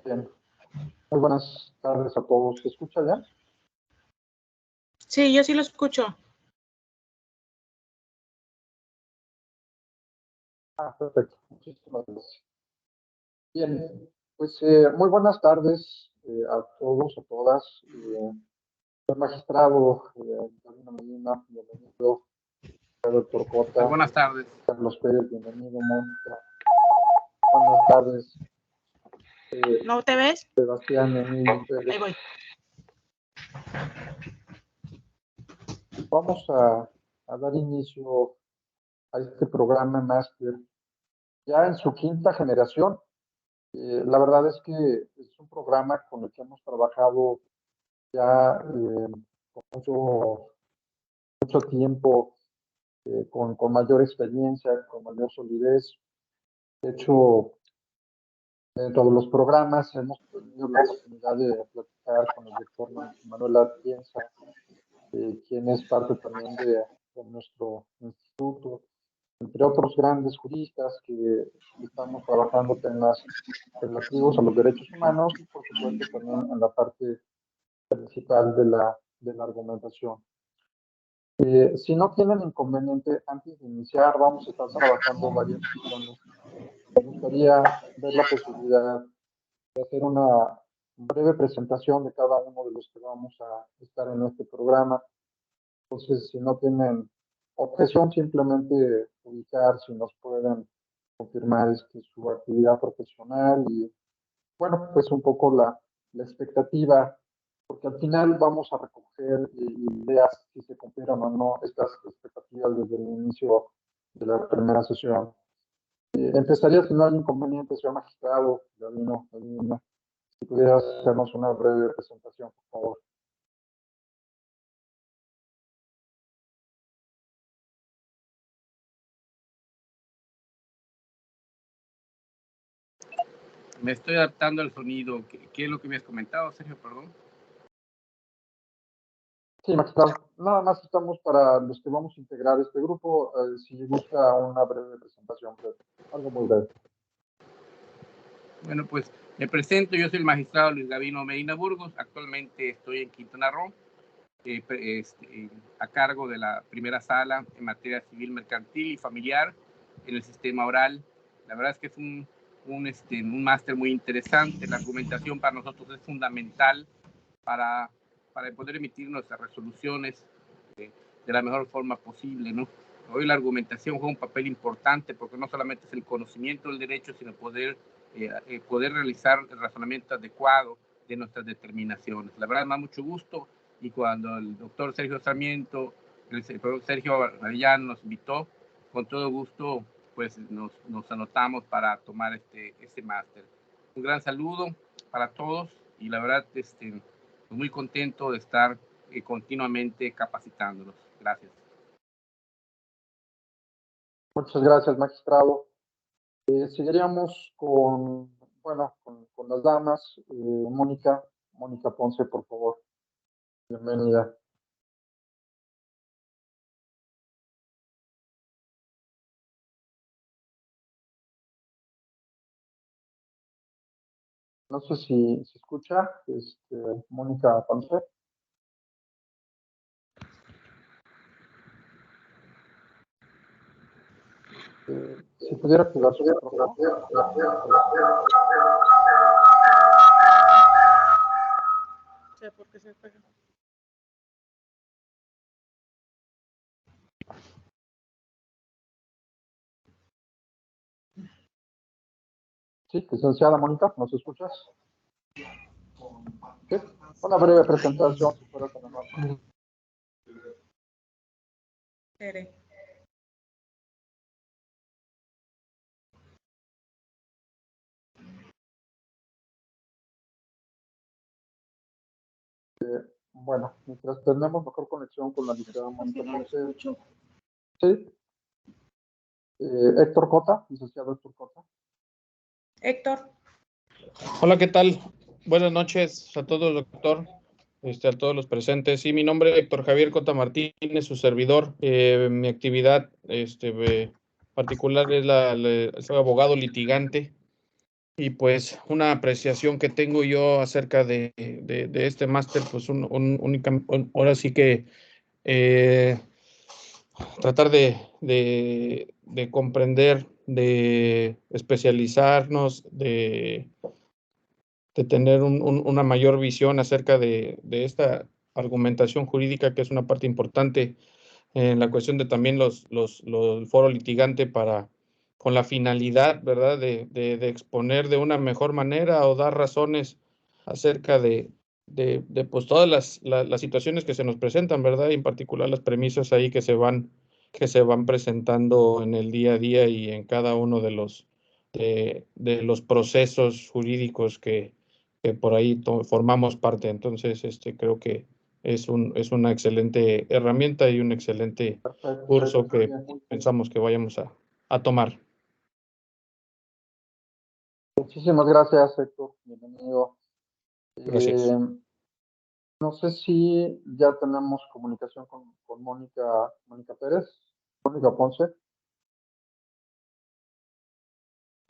Bien. Muy buenas tardes a todos. ¿Se escucha ya? Sí, yo sí lo escucho. Perfecto. Muchísimas gracias. Bien, pues muy buenas tardes a todos, a todas. El magistrado Gabino Medina, bienvenido. El doctor Cota. Buenas tardes. Carlos Pérez, bienvenido. Mónica. Buenas tardes. ¿No te ves? Sebastián Emilio Pérez. Ahí voy. Vamos a dar inicio a este programa máster ya en su quinta generación. La verdad es que es un programa con el que hemos trabajado ya con mucho tiempo, con mayor experiencia, con mayor solidez. De hecho, dentro de los programas hemos tenido la oportunidad de platicar con el doctor Manuel Atienza, quien es parte también de nuestro instituto, entre otros grandes juristas que estamos trabajando temas relativos a los derechos humanos y por supuesto también en la parte principal de la argumentación. Si no tienen inconveniente, antes de iniciar vamos a estar trabajando varias sesiones. Me gustaría ver la posibilidad de hacer una breve presentación de cada uno de los que vamos a estar en este programa. Entonces, si no tienen objeción, simplemente ubicar si nos pueden confirmar su actividad profesional y, bueno, pues un poco la expectativa, porque al final vamos a recoger ideas si se cumplieron o no estas expectativas desde el inicio de la primera sesión. Empezaría, si no hay inconveniente, señor magistrado, Gabino, si pudieras hacernos una breve presentación, por favor. Me estoy adaptando al sonido. ¿Qué es lo que me has comentado, Sergio? Perdón. Sí, magistrado. Nada más estamos para los que vamos a integrar este grupo. Si gusta una breve presentación, pero algo muy breve. Bueno, pues me presento. Yo soy el magistrado Luis Gabino Medina Burgos. Actualmente estoy en Quintana Roo, a cargo de la primera sala en materia civil, mercantil y familiar en el sistema oral. La verdad es que es un máster muy interesante. La argumentación para nosotros es fundamental para poder emitir nuestras resoluciones de la mejor forma posible, ¿no? Hoy la argumentación juega un papel importante porque no solamente es el conocimiento del derecho, sino poder realizar el razonamiento adecuado de nuestras determinaciones. La verdad me da mucho gusto, y cuando el doctor Sergio Sarmiento, el profesor Sergio Arellano nos invitó, con todo gusto pues nos anotamos para tomar este máster. Un gran saludo para todos y la verdad muy contento de estar continuamente capacitándolos. Gracias. Muchas gracias, magistrado. Seguiríamos con las damas. Mónica Ponce, por favor. Bienvenida. No sé si se escucha, Mónica Ponce. Si pudiera activar su micrófono. Sí, porque se pega. Sí, licenciada Mónica, ¿nos escuchas? Sí, una breve presentación, si fuera tan amable. Bueno, mientras tenemos mejor conexión con la licenciada Mónica Ponce. Sí. Héctor Cota, licenciado Héctor Cota. Héctor. Hola, ¿qué tal? Buenas noches a todos, doctor, a todos los presentes. Sí, mi nombre es Héctor Javier Cota Martínez, su servidor. Mi actividad particular es soy abogado litigante. y pues una apreciación que tengo yo acerca de este máster, pues ahora sí que tratar de comprender, de especializarnos, de tener una mayor visión acerca de esta argumentación jurídica, que es una parte importante en la cuestión de también el foro litigante con la finalidad, ¿verdad?, de exponer de una mejor manera o dar razones acerca de pues todas las situaciones que se nos presentan, ¿verdad? Y en particular las premisas ahí que se van presentando en el día a día y en cada uno de los procesos jurídicos que por ahí formamos parte. Entonces, creo que es una excelente herramienta y un excelente Perfecto. curso que Bien, muy bien. pensamos que vayamos a tomar. Muchísimas gracias, Héctor. Bienvenido. Gracias. No sé si ya tenemos comunicación con Mónica Pérez, Mónica Ponce.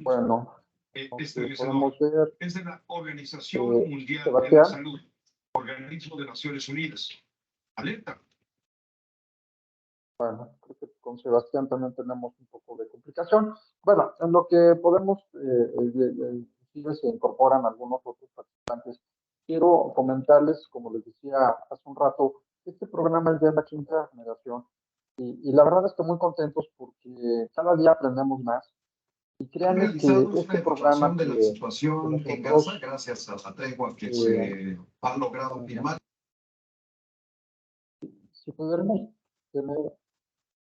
Bueno, podemos ver. Es de la Organización Mundial de Sebastián. la Salud, Organismo de Naciones Unidas. Alerta. Bueno, creo que con Sebastián también tenemos un poco de complicación. Bueno, en lo que podemos, inclusive se incorporan algunos otros participantes. Quiero comentarles, como les decía hace un rato, este programa es de la 5ª generación y la verdad estoy muy contentos porque cada día aprendemos más. Y créanme que Realizamos este una programa evaluación de la situación en Gaza gracias a la tregua que se ha logrado firmar. Si pudiéramos tener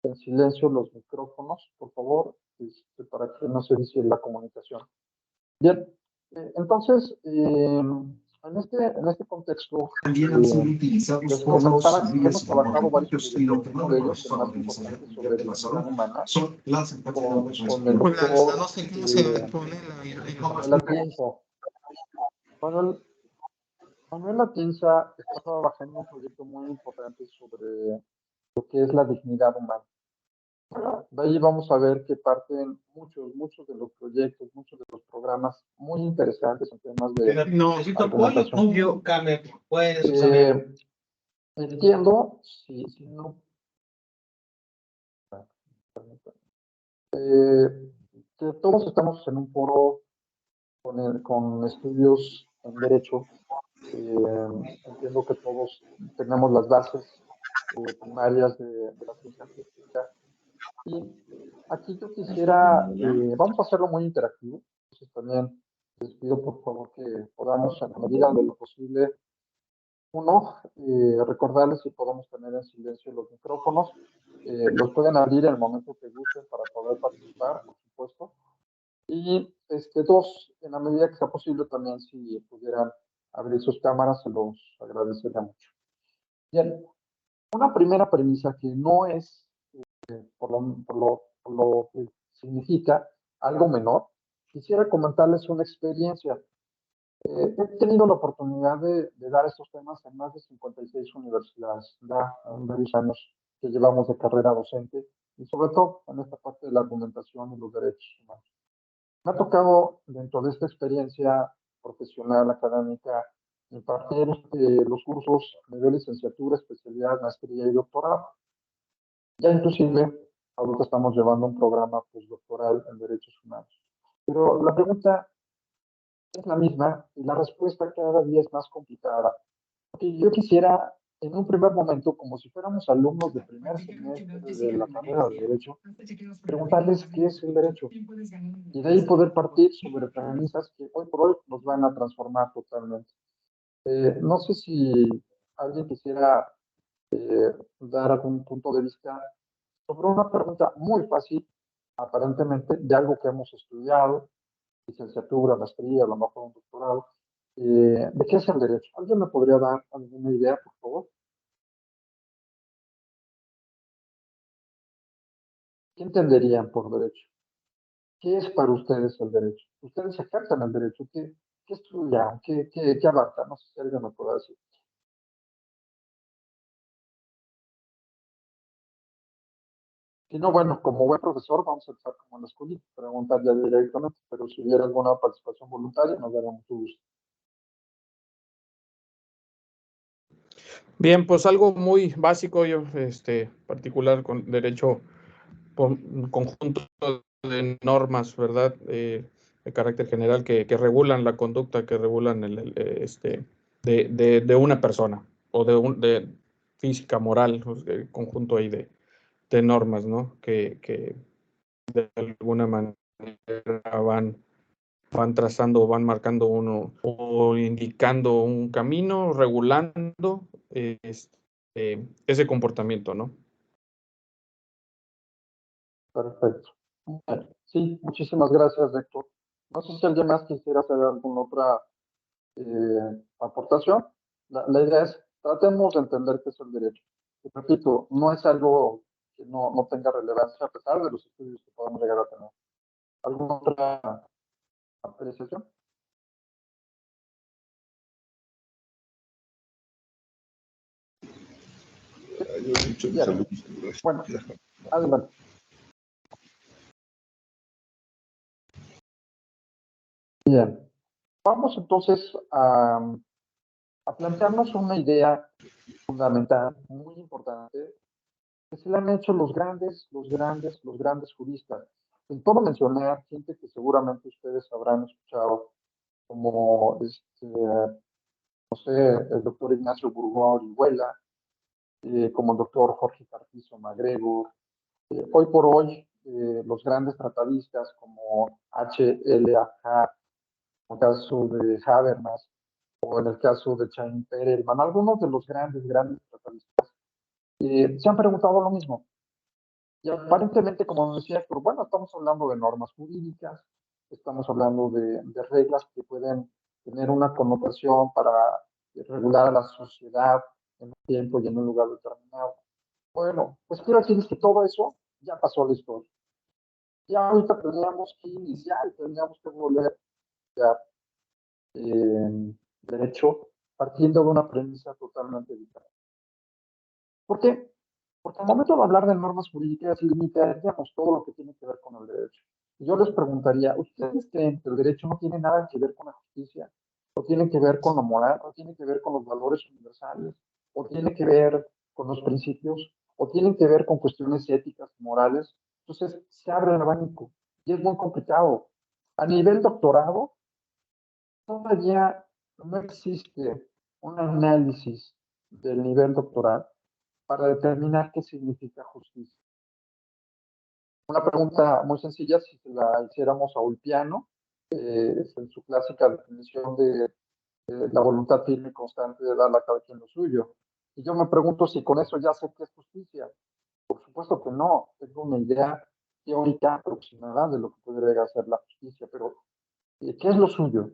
en silencio los micrófonos, por favor, para que no se vicie la comunicación. Bien, entonces, en este contexto, También han sido utilizados les por los comentaba que hemos civiles trabajado varios monolíticos y lo proyectos, que no uno de ellos, reconoce el a la más Organización importante, Mundial sobre de la dignidad Salud humana, son las enfermedades con el respiratorias. doctor no sé cómo se pone Manuel Atienza. Manuel Atienza está trabajando en un proyecto muy importante sobre lo que es la dignidad humana. De ahí vamos a ver que parten muchos de los proyectos, muchos de los programas muy interesantes en temas de necesito argumentación. pollo, carne, puedes Entiendo, si no, que todos estamos en un foro con estudios en derecho. Entiendo que todos tenemos las bases primarias de la ciencia jurídica. Y aquí yo quisiera, vamos a hacerlo muy interactivo. Entonces también les pido por favor que podamos, en la medida de lo posible, recordarles si podemos tener en silencio los micrófonos. Los pueden abrir en el momento que gusten para poder participar, por supuesto. Y dos, en la medida que sea posible también, si pudieran abrir sus cámaras, se los agradecería mucho. Bien, una primera premisa que no es, por lo que significa algo menor, quisiera comentarles una experiencia. He tenido la oportunidad de dar estos temas en más de 56 universidades, ya en varios años que llevamos de carrera docente, y sobre todo en esta parte de la argumentación y los derechos humanos. Me ha tocado, dentro de esta experiencia profesional, académica, impartir los cursos a nivel licenciatura, especialidad, maestría y doctorado. Ya inclusive, ahorita estamos llevando un programa postdoctoral en derechos humanos. Pero la pregunta es la misma y la respuesta cada día es más complicada. Porque yo quisiera, en un primer momento, como si fuéramos alumnos de primer semestre de la carrera de Derecho, preguntarles qué es el derecho. Y de ahí poder partir sobre premisas que hoy por hoy nos van a transformar totalmente. No sé si alguien quisiera dar algún punto de vista sobre una pregunta muy fácil, aparentemente, de algo que hemos estudiado, licenciatura, maestría, a lo mejor un doctorado. ¿De qué es el derecho? ¿Alguien me podría dar alguna idea, por favor? ¿Qué entenderían por derecho? ¿Qué es para ustedes el derecho? ¿Ustedes ejercen el derecho? ¿Qué estudian? ¿Qué abarca? No sé si alguien me puede decir. Si no, bueno, como buen profesor, vamos a estar como en la escuela, preguntar ya directamente, pero si hubiera alguna participación voluntaria, nos daría mucho gusto. Bien, pues algo muy básico, yo, particular con derecho, un conjunto de normas, ¿verdad? De carácter general que regulan la conducta, que regulan de una persona o de física, moral, pues, el conjunto ahí de normas, ¿no? Que de alguna manera van trazando, van marcando uno o indicando un camino, regulando ese comportamiento, ¿no? Perfecto. Bueno, sí, muchísimas gracias, Héctor. No sé si alguien más quisiera hacer alguna otra aportación. La idea es, tratemos de entender qué es el derecho. Y repito, no es algo que no tenga relevancia a pesar de los estudios que podamos llegar a tener. ¿Alguna otra apreciación? Bien. Bueno, adelante. Bien. Vamos entonces a plantearnos una idea fundamental, muy importante, que se le han hecho los grandes juristas. En todo mencionar gente que seguramente ustedes habrán escuchado, como no sé, el doctor Ignacio Burgó Orihuela, como el doctor Jorge Carpizo MacGregor. Hoy por hoy, los grandes tratadistas como H.L.A. en el caso de Habermas, o en el caso de Chaim Perelman, algunos de los grandes tratadistas, se han preguntado lo mismo. Y aparentemente, como nos decía Héctor, bueno, estamos hablando de normas jurídicas, estamos hablando de reglas que pueden tener una connotación para regular a la sociedad en un tiempo y en un lugar determinado. Bueno, pues quiero decirles que todo eso ya pasó a la historia. Ya ahorita tendríamos que iniciar, tendríamos que volver a derecho partiendo de una premisa totalmente diferente. ¿Por qué? Porque al momento de hablar de normas jurídicas limitaríamos todo lo que tiene que ver con el derecho. Y yo les preguntaría, ¿ustedes creen que el derecho no tiene nada que ver con la justicia? ¿O tiene que ver con lo moral? ¿O tiene que ver con los valores universales? ¿O tiene que ver con los principios? ¿O tienen que ver con cuestiones éticas, morales? Entonces se abre el abanico y es muy complicado. A nivel doctorado, todavía no existe un análisis del nivel doctoral para determinar qué significa justicia. Una pregunta muy sencilla, si se la hiciéramos a Ulpiano, en su clásica definición de la voluntad firme y constante de dar a cada quien lo suyo. Y yo me pregunto si con eso ya sé qué es justicia. Por supuesto que no, tengo una idea teórica aproximada de lo que podría ser la justicia, pero ¿qué es lo suyo?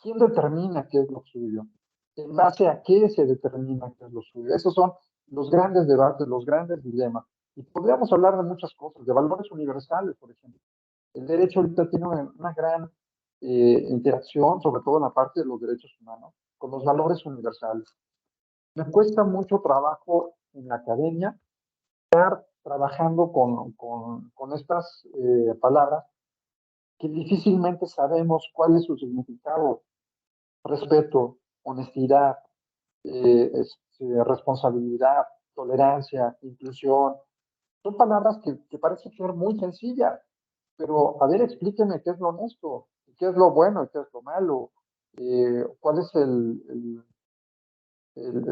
¿Quién determina qué es lo suyo? ¿En base a qué se determina qué es lo suyo? Esos son los grandes debates, los grandes dilemas. Y podríamos hablar de muchas cosas, de valores universales, por ejemplo. El derecho ahorita tiene una gran interacción, sobre todo en la parte de los derechos humanos, con los valores universales. Me cuesta mucho trabajo en la academia estar trabajando con estas palabras que difícilmente sabemos cuál es su significado. Respeto, honestidad, responsabilidad, tolerancia, inclusión. Son palabras que parecen ser muy sencillas, pero a ver, explíqueme qué es lo honesto, qué es lo bueno y qué es lo malo, cuál es el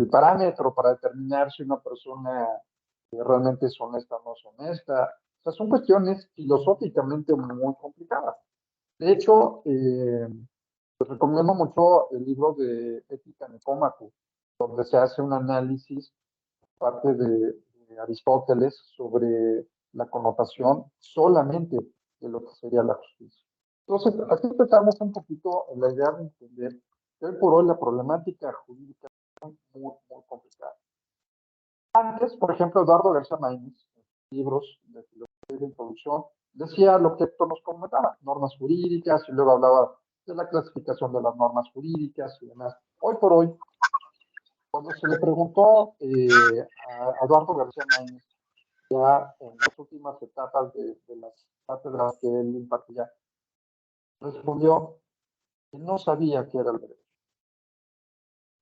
parámetro para determinar si una persona realmente es honesta o no es honesta. O sea, son cuestiones filosóficamente muy complicadas. De hecho, les recomiendo mucho el libro de Ética Nicómaco, donde se hace un análisis parte de Aristóteles sobre la connotación solamente de lo que sería la justicia. Entonces, aquí empezamos un poquito en la idea de entender que hoy por hoy la problemática jurídica es muy complicada. Antes, por ejemplo, Eduardo García Maínez, en sus libros de filosofía de introducción, decía lo que Héctor nos comentaba, normas jurídicas, y luego hablaba de la clasificación de las normas jurídicas y demás. Hoy por hoy, cuando se le preguntó a Eduardo García Maínez ya en las últimas etapas de las cátedras que él impartía, respondió que no sabía qué era el derecho.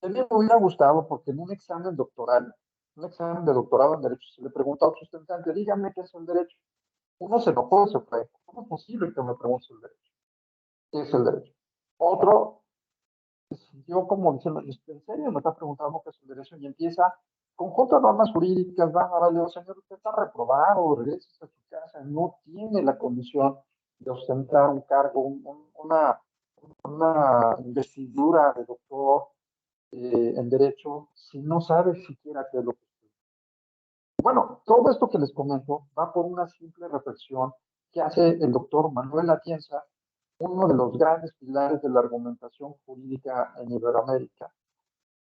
A mí me hubiera gustado porque en un examen doctoral, un examen de doctorado en Derecho, se le preguntó a un sustentante, dígame qué es el derecho. Uno se enojó y se fue. ¿Cómo es posible que me pregunte el derecho? ¿Qué es el derecho? Otro se sintió como diciendo, ¿en serio me está preguntando qué es el derecho? Y empieza con otras normas jurídicas, le digo, señor, usted está reprobado, regrese a su casa, no tiene la condición de ostentar un cargo, una investidura de doctor en derecho si no sabe siquiera qué es lo que es. Bueno, todo esto que les comento va por una simple reflexión que hace el doctor Manuel Atienza, uno de los grandes pilares de la argumentación jurídica en Iberoamérica.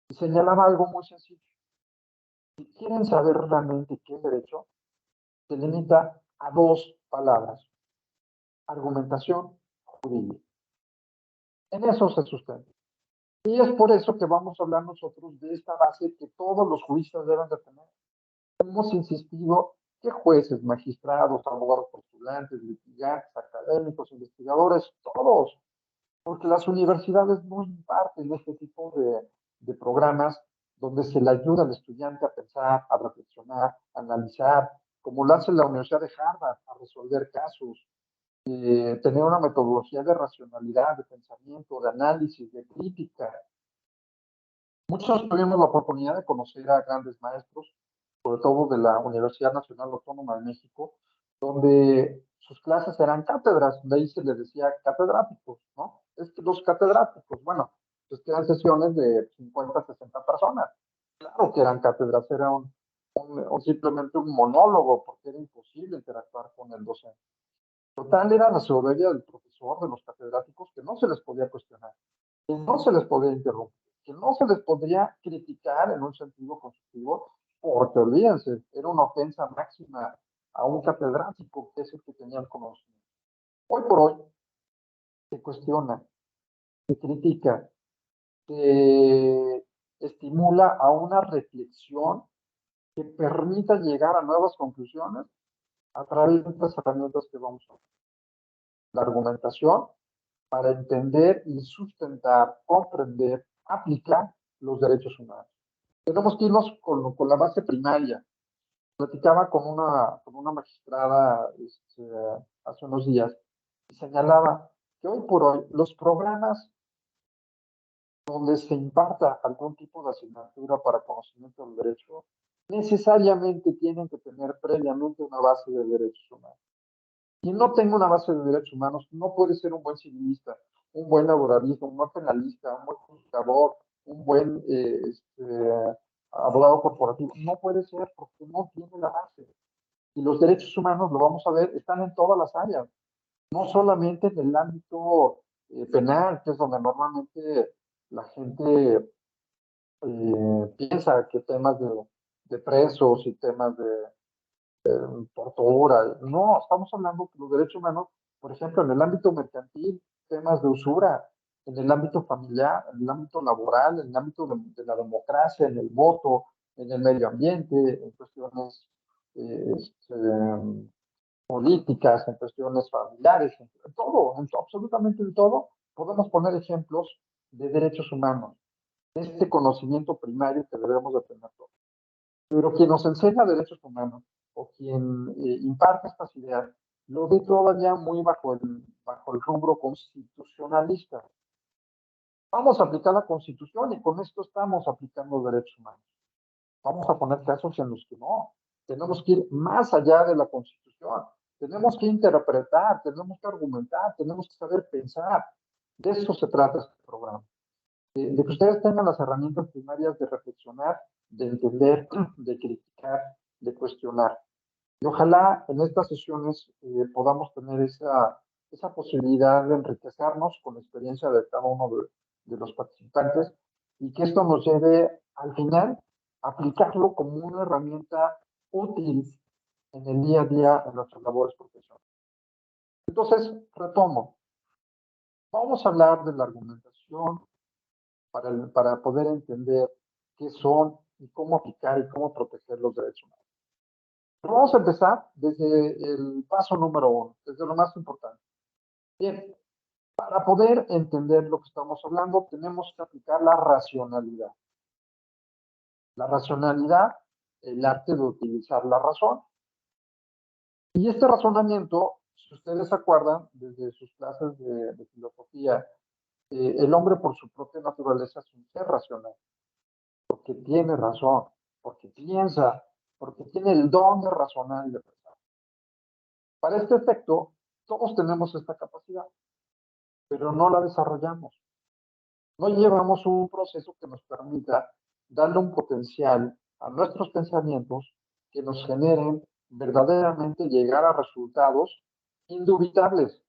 Y señalaba algo muy sencillo. Si quieren saber realmente qué es derecho, se limita a dos palabras: argumentación jurídica. En eso se sustenta. Y es por eso que vamos a hablar nosotros de esta base que todos los juristas deben de tener. Hemos insistido que jueces, magistrados, abogados postulantes, litigantes, académicos, investigadores, todos, porque las universidades no imparten este tipo de programas donde se le ayuda al estudiante a pensar, a reflexionar, a analizar, como lo hace la Universidad de Harvard, a resolver casos, tener una metodología de racionalidad, de pensamiento, de análisis, de crítica. Muchos tuvimos la oportunidad de conocer a grandes maestros, sobre todo de la Universidad Nacional Autónoma de México, donde sus clases eran cátedras, de ahí se les decía catedráticos, ¿no? Es que los catedráticos, bueno, pues que eran sesiones de 50, 60 personas. Claro que eran cátedras, era simplemente un monólogo, porque era imposible interactuar con el docente. Total era la soberbia del profesor, de los catedráticos, que no se les podía cuestionar, que no se les podía interrumpir, que no se les podría criticar en un sentido constructivo, porque olvídense, era una ofensa máxima a un catedrático, que es el que tenía el conocimiento. Hoy por hoy se cuestiona, se critica, se estimula a una reflexión que permita llegar a nuevas conclusiones a través de estas herramientas que vamos a ver. La argumentación para entender y sustentar, comprender, aplicar los derechos humanos. Tenemos que irnos con la base primaria. Platicaba con una magistrada hace unos días y señalaba que hoy por hoy los programas donde se imparta algún tipo de asignatura para conocimiento del derecho necesariamente tienen que tener previamente una base de derechos humanos. Quien no tenga una base de derechos humanos no puede ser un buen civilista, un buen laboralista, un buen penalista, un buen juzgador, un buen abogado corporativo. No puede ser porque no tiene la base. Y los derechos humanos, lo vamos a ver, están en todas las áreas, no solamente en el ámbito penal, que es donde normalmente la gente piensa que temas de presos y temas de tortura. No, estamos hablando de los derechos humanos, por ejemplo, en el ámbito mercantil, temas de usura, en el ámbito familiar, en el ámbito laboral, en el ámbito de la democracia, en el voto, en el medio ambiente, en cuestiones políticas, en cuestiones familiares, en todo, absolutamente en todo, podemos poner ejemplos de derechos humanos, de este conocimiento primario que debemos de tener todos. Pero quien nos enseña derechos humanos o quien imparte estas ideas, lo ve todavía muy bajo el rubro constitucionalista. Vamos a aplicar la Constitución y con esto estamos aplicando derechos humanos. Vamos a poner casos en los que no. Tenemos que ir más allá de la Constitución. Tenemos que interpretar, tenemos que argumentar, tenemos que saber pensar. De eso se trata este programa. De que ustedes tengan las herramientas primarias de reflexionar, de entender, de criticar, de cuestionar. Y ojalá en estas sesiones podamos tener esa posibilidad de enriquecernos con la experiencia de cada uno de los participantes y que esto nos lleve al final a aplicarlo como una herramienta útil en el día a día en nuestras labores profesionales. Entonces, retomo. Vamos a hablar de la argumentación para poder entender qué son y cómo aplicar y cómo proteger los derechos humanos. Vamos a empezar desde el paso número 1, desde lo más importante. Bien, para poder entender lo que estamos hablando, tenemos que aplicar la racionalidad. La racionalidad, el arte de utilizar la razón. Y este razonamiento, si ustedes se acuerdan, desde sus clases de filosofía, el hombre por su propia naturaleza es un ser racional, porque tiene razón, porque piensa, porque tiene el don de razonar y de pensar. Para este efecto, todos tenemos esta capacidad, pero no la desarrollamos. No llevamos un proceso que nos permita darle un potencial a nuestros pensamientos que nos generen verdaderamente llegar a resultados indubitables,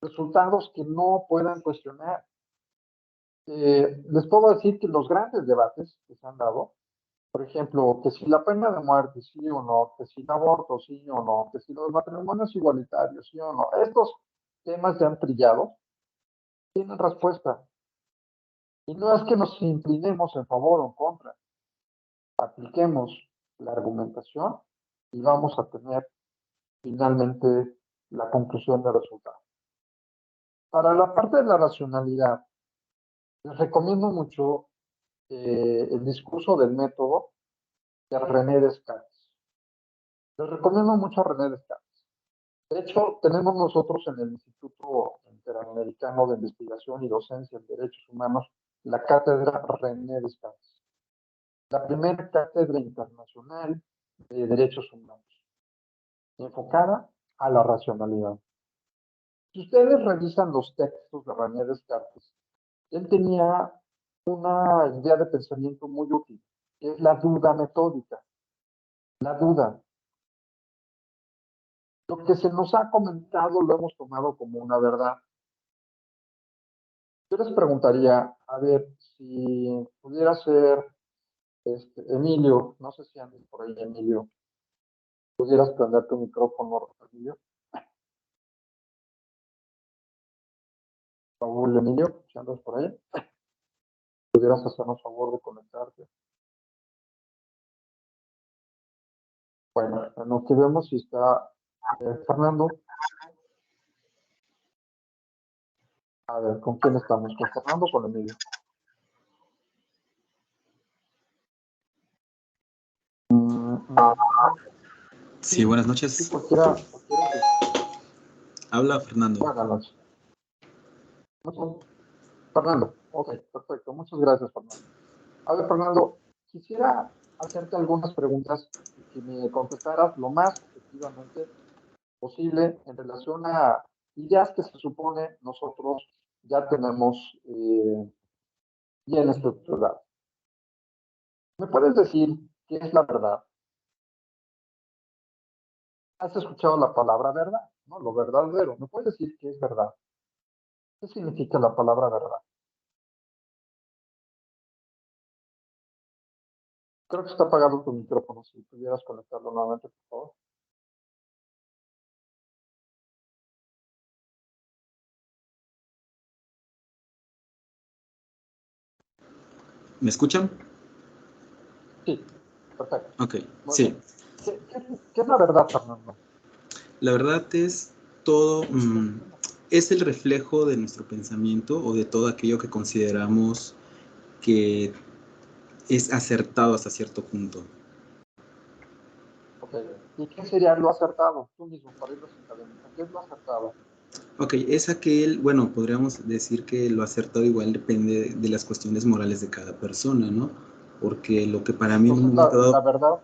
resultados que no puedan cuestionar. Les puedo decir que los grandes debates que se han dado, por ejemplo, que si la pena de muerte sí o no, que si el aborto sí o no, que si los matrimonios igualitarios sí o no, estos temas ya han trillado, tienen respuesta. Y no es que nos inclinemos en favor o en contra, apliquemos la argumentación y vamos a tener finalmente la conclusión del resultado. Para la parte de la racionalidad, les recomiendo mucho el discurso del método de René Descartes. Les recomiendo mucho a René Descartes. De hecho, tenemos nosotros en el Instituto Interamericano de Investigación y Docencia en Derechos Humanos la cátedra René Descartes, la primera cátedra internacional de derechos humanos, enfocada a la racionalidad. Si ustedes revisan los textos de René Descartes, él tenía una idea de pensamiento muy útil, que es la duda metódica. La duda. Lo que se nos ha comentado lo hemos tomado como una verdad. Yo les preguntaría, a ver, si pudiera ser Emilio, no sé si andas por ahí, Emilio, pudieras prender tu micrófono, Emilio. Por favor, Emilio, si andas por ahí, pudieras hacernos favor de conectarte. Bueno, en lo que vemos si está Fernando. A ver, ¿con quién estamos? ¿Con Fernando o con Emilio? Sí, buenas Sí, noches. cualquiera Habla Fernando. buenas noches. Fernando, ok, perfecto. Muchas gracias, Fernando. A ver, Fernando, quisiera hacerte algunas preguntas y que me contestaras lo más efectivamente posible en relación a ideas que se supone nosotros ya tenemos bien estructuradas. ¿Me puedes decir qué es la verdad? ¿Has escuchado la palabra verdad? ¿No? Lo verdadero. ¿Me puedes decir qué es verdad? ¿Qué significa la palabra verdad? Creo que está apagado tu micrófono. Si pudieras conectarlo nuevamente, por favor. ¿Me escuchan? Sí, perfecto. Ok, Muy sí. bien. ¿Qué es la verdad, Fernando? La verdad es todo, es el reflejo de nuestro pensamiento o de todo aquello que consideramos que es acertado hasta cierto punto. Ok. ¿Y qué sería lo acertado? Tú mismo, para irlo desencadenando. ¿Qué es lo acertado? Ok, es aquel, bueno, podríamos decir que lo acertado igual depende de las cuestiones morales de cada persona, ¿no? Porque lo que para mí en un Entonces, momento la dado... verdad,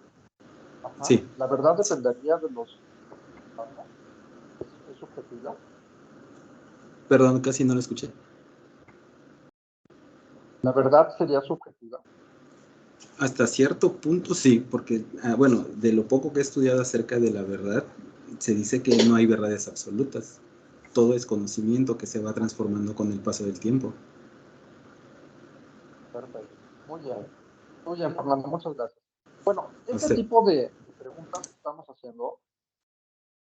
ajá, Sí, la verdad dependería de los circunstancias. ¿Es subjetiva? perdón, casi no lo escuché. La verdad sería subjetiva. Hasta cierto punto sí, porque, bueno, de lo poco que he estudiado acerca de la verdad, se dice que no hay verdades absolutas. Todo es conocimiento que se va transformando con el paso del tiempo. Perfecto. Muy bien. Muy bien, Fernando, muchas gracias. Bueno, O este sea, tipo de preguntas que estamos haciendo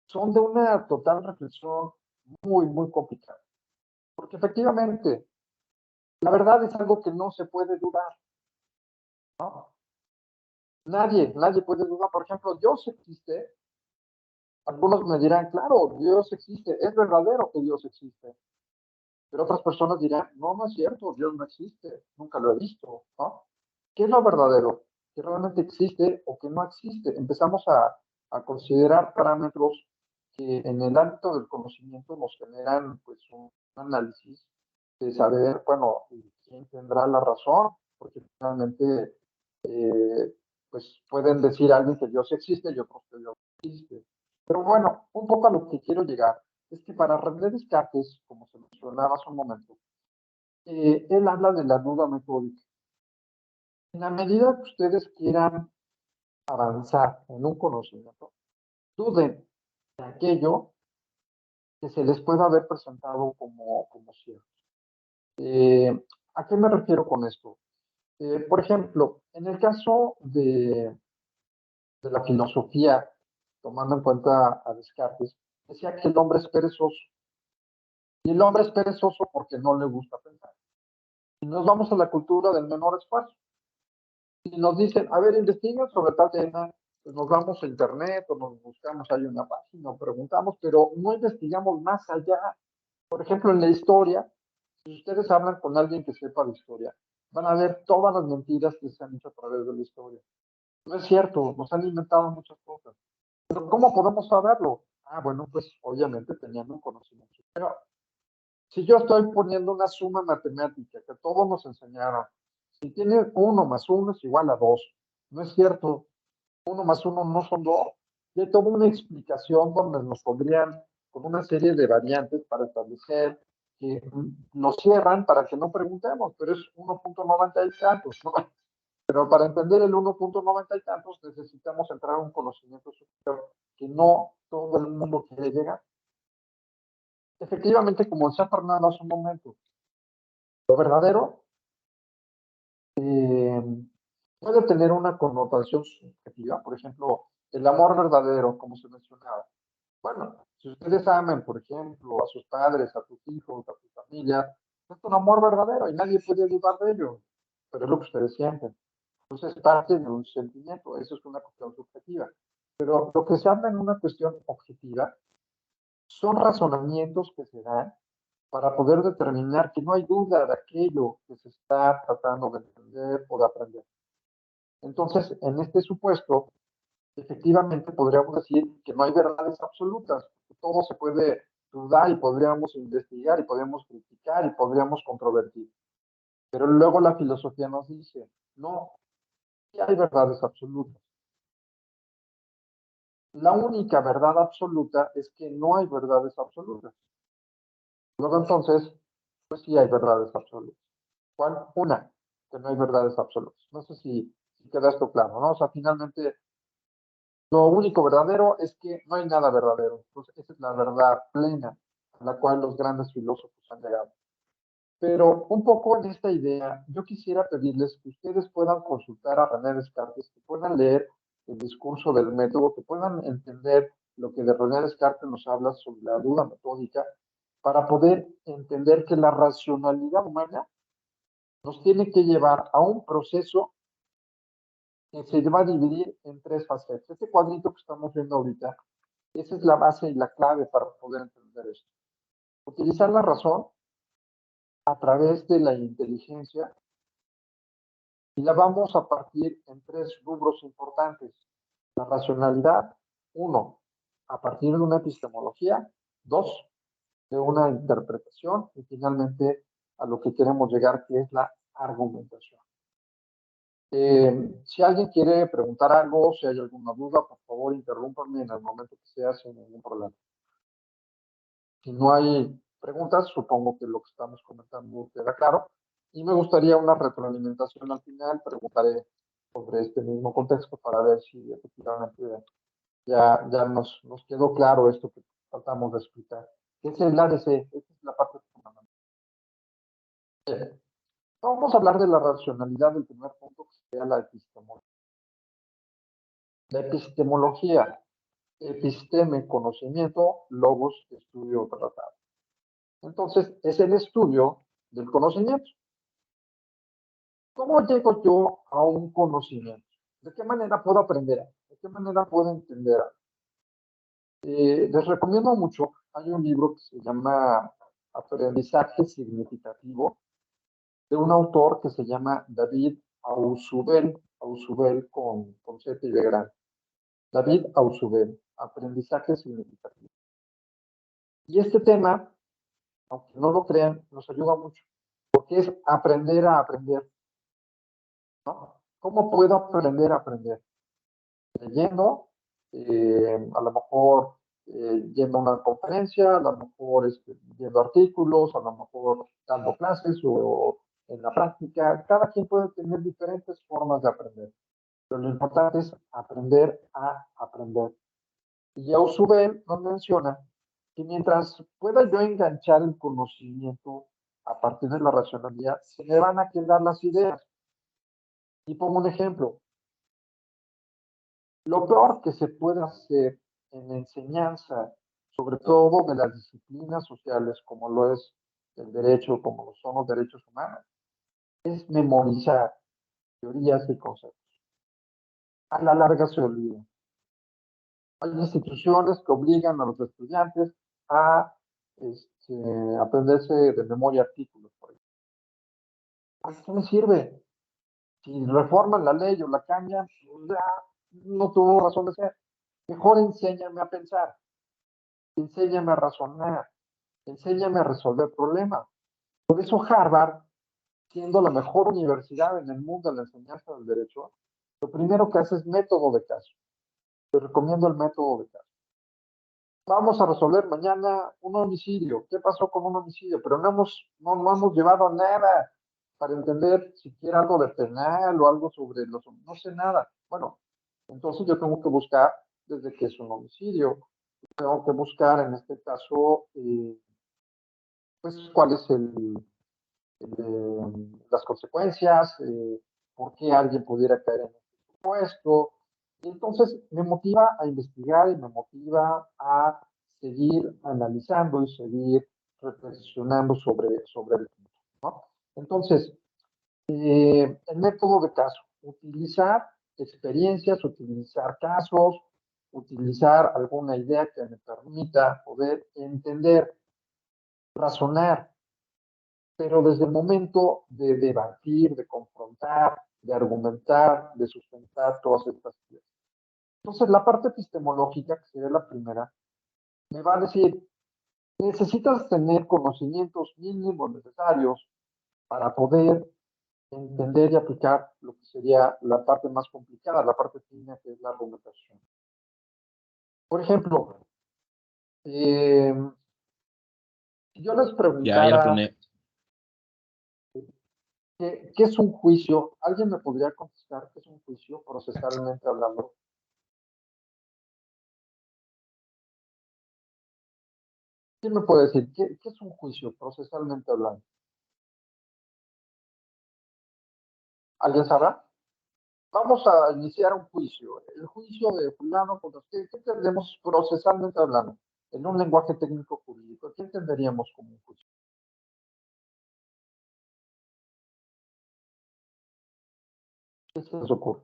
son de una total reflexión muy, muy complicada. Porque efectivamente, la verdad es algo que no se puede dudar, ¿no? Nadie puede dudar. Por ejemplo, Dios existe. Algunos me dirán, claro, Dios existe, es verdadero que Dios existe. Pero otras personas dirán, no, no es cierto, Dios no existe, nunca lo he visto, ¿no? ¿Qué es lo verdadero? ¿Que realmente existe o que no existe? Empezamos a considerar parámetros que en el ámbito del conocimiento nos generan pues un análisis de saber, bueno, quién tendrá la razón, porque finalmente pues pueden decir a alguien que Dios existe y otros que Dios no existe. Pero bueno, un poco a lo que quiero llegar es que para René Descartes, como se mencionaba hace un momento, él habla de la duda metódica. En la medida que ustedes quieran avanzar en un conocimiento, duden de aquello que se les pueda haber presentado como cierto. ¿A qué me refiero con esto? Por ejemplo, en el caso de la filosofía, tomando en cuenta a Descartes, decía que el hombre es perezoso. Y el hombre es perezoso porque no le gusta pensar. Y nos vamos a la cultura del menor esfuerzo. Y nos dicen, a ver, investiguen sobre tal tema, pues nos vamos a internet o nos buscamos ahí una página o preguntamos, pero no investigamos más allá. Por ejemplo, en la historia, si ustedes hablan con alguien que sepa de historia, van a ver todas las mentiras que se han hecho a través de la historia. No es cierto, nos han inventado muchas cosas. Pero ¿cómo podemos saberlo? Ah, bueno, pues obviamente teniendo un conocimiento. Pero si yo estoy poniendo una suma matemática que todos nos enseñaron, si tiene 1 más 1 es igual a 2, no es cierto, 1 más 1 no son 2. Y hay toda una explicación donde nos pondrían con una serie de variantes para establecer que nos cierran para que no preguntemos, pero es 1.90 y tantos, ¿no? Pero para entender el 1.90 y tantos necesitamos entrar a un conocimiento superior que no todo el mundo quiere llegar. Efectivamente, como decía Fernando hace un momento, lo verdadero puede tener una connotación subjetiva. Por ejemplo, el amor verdadero, como se mencionaba. Bueno, si ustedes aman, por ejemplo, a sus padres, a sus hijos, a su familia, es un amor verdadero y nadie puede dudar de ello, pero es lo que ustedes sienten. Entonces, parte de un sentimiento, eso es una cuestión subjetiva. Pero lo que se habla en una cuestión objetiva son razonamientos que se dan para poder determinar que no hay duda de aquello que se está tratando de entender o de aprender. Entonces, en este supuesto, efectivamente podríamos decir que no hay verdades absolutas, que todo se puede dudar y podríamos investigar y podríamos criticar y podríamos controvertir. Pero luego la filosofía nos dice, no, sí hay verdades absolutas. La única verdad absoluta es que no hay verdades absolutas. Luego entonces, pues sí hay verdades absolutas. ¿Cuál? Una, que no hay verdades absolutas. No sé si queda esto claro, ¿no? O sea, finalmente, lo único verdadero es que no hay nada verdadero. Entonces, esa es la verdad plena a la cual los grandes filósofos han llegado. Pero un poco en esta idea, yo quisiera pedirles que ustedes puedan consultar a René Descartes, que puedan leer el discurso del método, que puedan entender lo que de René Descartes nos habla sobre la duda metódica, para poder entender que la racionalidad humana nos tiene que llevar a un proceso que se va a dividir en 3 facetas. Este cuadrito que estamos viendo ahorita, esa es la base y la clave para poder entender esto. Utilizar la razón a través de la inteligencia y la vamos a partir en 3 rubros importantes. La racionalidad, 1, a partir de una epistemología, 2, de una interpretación y finalmente a lo que queremos llegar, que es la argumentación. Si alguien quiere preguntar algo, si hay alguna duda, por favor, interrúmpanme en el momento que sea sin ningún problema. Si no hay preguntas, supongo que lo que estamos comentando queda claro. Y me gustaría una retroalimentación al final. Preguntaré sobre este mismo contexto para ver si efectivamente ya nos quedó claro esto que tratamos de explicar. ¿Qué es el ADC? Esta es la parte fundamental. Vamos a hablar de la racionalidad del primer punto, que sería la epistemología. La epistemología, episteme, conocimiento, logos, estudio, tratado. Entonces, es el estudio del conocimiento. ¿Cómo llego yo a un conocimiento? ¿De qué manera puedo aprender? ¿De qué manera puedo entender? Les recomiendo mucho, hay un libro que se llama Aprendizaje Significativo, de un autor que se llama David Ausubel con Z y de gran. David Ausubel, Aprendizaje Significativo. Y este tema, aunque no lo crean, nos ayuda mucho, porque es aprender a aprender, ¿no? ¿Cómo puedo aprender a aprender? Leyendo, a lo mejor yendo a una conferencia, a lo mejor viendo artículos, a lo mejor dando clases o en la práctica. Cada quien puede tener diferentes formas de aprender, pero lo importante es aprender a aprender. Y Ausubel nos menciona que mientras pueda yo enganchar el conocimiento a partir de la racionalidad, se me van a quedar las ideas. Y pongo un ejemplo. Lo peor que se puede hacer en enseñanza, sobre todo de las disciplinas sociales, como lo es el derecho, como lo son los derechos humanos, es memorizar teorías y conceptos. A la larga se olvida. Hay instituciones que obligan a los estudiantes a aprenderse de memoria artículos, por ejemplo. ¿Para qué me sirve? Si reforman la ley o la cambian, pues ya no tuvo razón de ser. Mejor enséñame a pensar, enséñame a razonar, enséñame a resolver problemas. Por eso Harvard, siendo la mejor universidad en el mundo de la enseñanza del derecho, lo primero que hace es método de caso. Te recomiendo el método de caso. Vamos a resolver mañana un homicidio. ¿Qué pasó con un homicidio? Pero no hemos llevado nada para entender siquiera algo de penal o algo sobre los... No sé nada. Bueno, entonces yo tengo que buscar desde qué es un homicidio. Tengo que buscar en este caso, pues, cuál es las consecuencias, por qué alguien pudiera caer en este supuesto. Y entonces me motiva a investigar y me motiva a seguir analizando y seguir reflexionando sobre el punto, ¿no? Entonces, el método de caso, utilizar experiencias, utilizar casos, utilizar alguna idea que me permita poder entender, razonar, pero desde el momento de debatir, de confrontar, de argumentar, de sustentar todas estas ideas. Entonces, la parte epistemológica, que sería la primera, me va a decir, necesitas tener conocimientos mínimos necesarios para poder entender y aplicar lo que sería la parte más complicada, la parte fina, que es la argumentación. Por ejemplo, si yo les preguntara... ¿Qué es un juicio? ¿Alguien me podría contestar qué es un juicio procesalmente hablando? ¿Quién me puede decir qué es un juicio procesalmente hablando? ¿Alguien sabrá? Vamos a iniciar un juicio. El juicio de fulano, ¿qué entendemos procesalmente hablando? En un lenguaje técnico jurídico, ¿qué entenderíamos como un juicio? ¿Qué se les ocurre?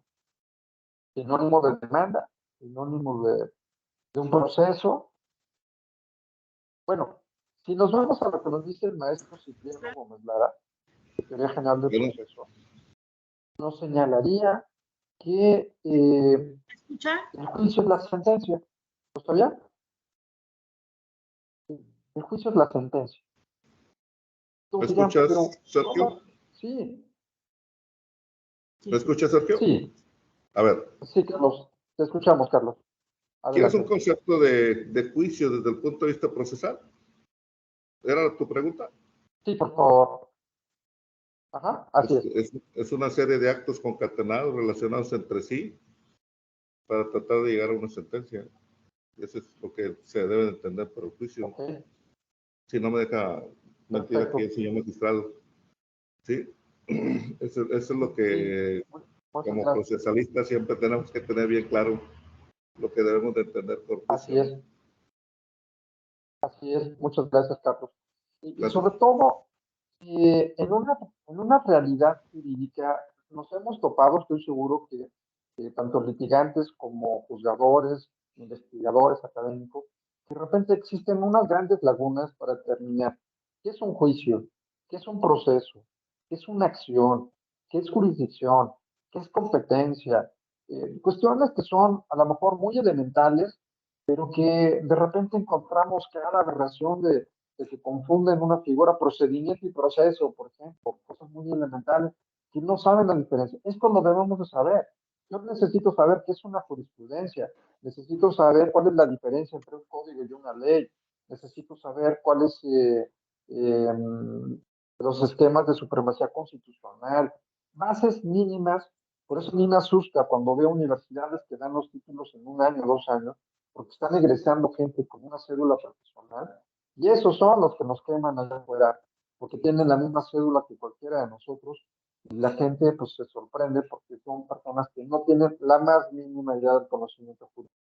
Sinónimo de demanda, sinónimo de un proceso. Bueno, si nos vamos a lo que nos dice el maestro Cipriano Gómez Lara, de Teoría General del Proceso, nos señalaría que el juicio es la sentencia. ¿Lo está bien? El juicio es la sentencia. ¿Me escuchas, Sergio? Sí. ¿Me escuchas, Sergio? Sí. A ver. Sí, Carlos. Te escuchamos, Carlos. ¿Quieres un concepto de juicio desde el punto de vista procesal? ¿Era tu pregunta? Sí, por favor. Ajá, así es una serie de actos concatenados relacionados entre sí para tratar de llegar a una sentencia. Eso es lo que se debe de entender por el juicio. Okay. Si no me deja mentir aquí el señor magistrado. ¿Sí? Eso es lo que, sí, como procesalista, siempre tenemos que tener bien claro lo que debemos de entender por juicio. Así es. Así es. Muchas gracias, Carlos. Y sobre todo, en una realidad jurídica nos hemos topado, estoy seguro que tanto litigantes como juzgadores, investigadores, académicos, que de repente existen unas grandes lagunas para determinar qué es un juicio, qué es un proceso, qué es una acción, qué es jurisdicción, qué es competencia, cuestiones que son a lo mejor muy elementales, pero que de repente encontramos cada aberración de que confunden una figura procedimiento y proceso, por ejemplo, cosas muy elementales que no saben la diferencia. Esto lo debemos de saber. Yo necesito saber qué es una jurisprudencia, necesito saber cuál es la diferencia entre un código y una ley, necesito saber cuáles los esquemas de supremacía constitucional, bases mínimas. Por eso a mí me asusta cuando veo universidades que dan los títulos en 1 año, 2 años, porque están egresando gente con una cédula profesional, y esos son los que nos queman allá afuera, porque tienen la misma cédula que cualquiera de nosotros, y la gente pues se sorprende porque son personas que no tienen la más mínima idea del conocimiento jurídico.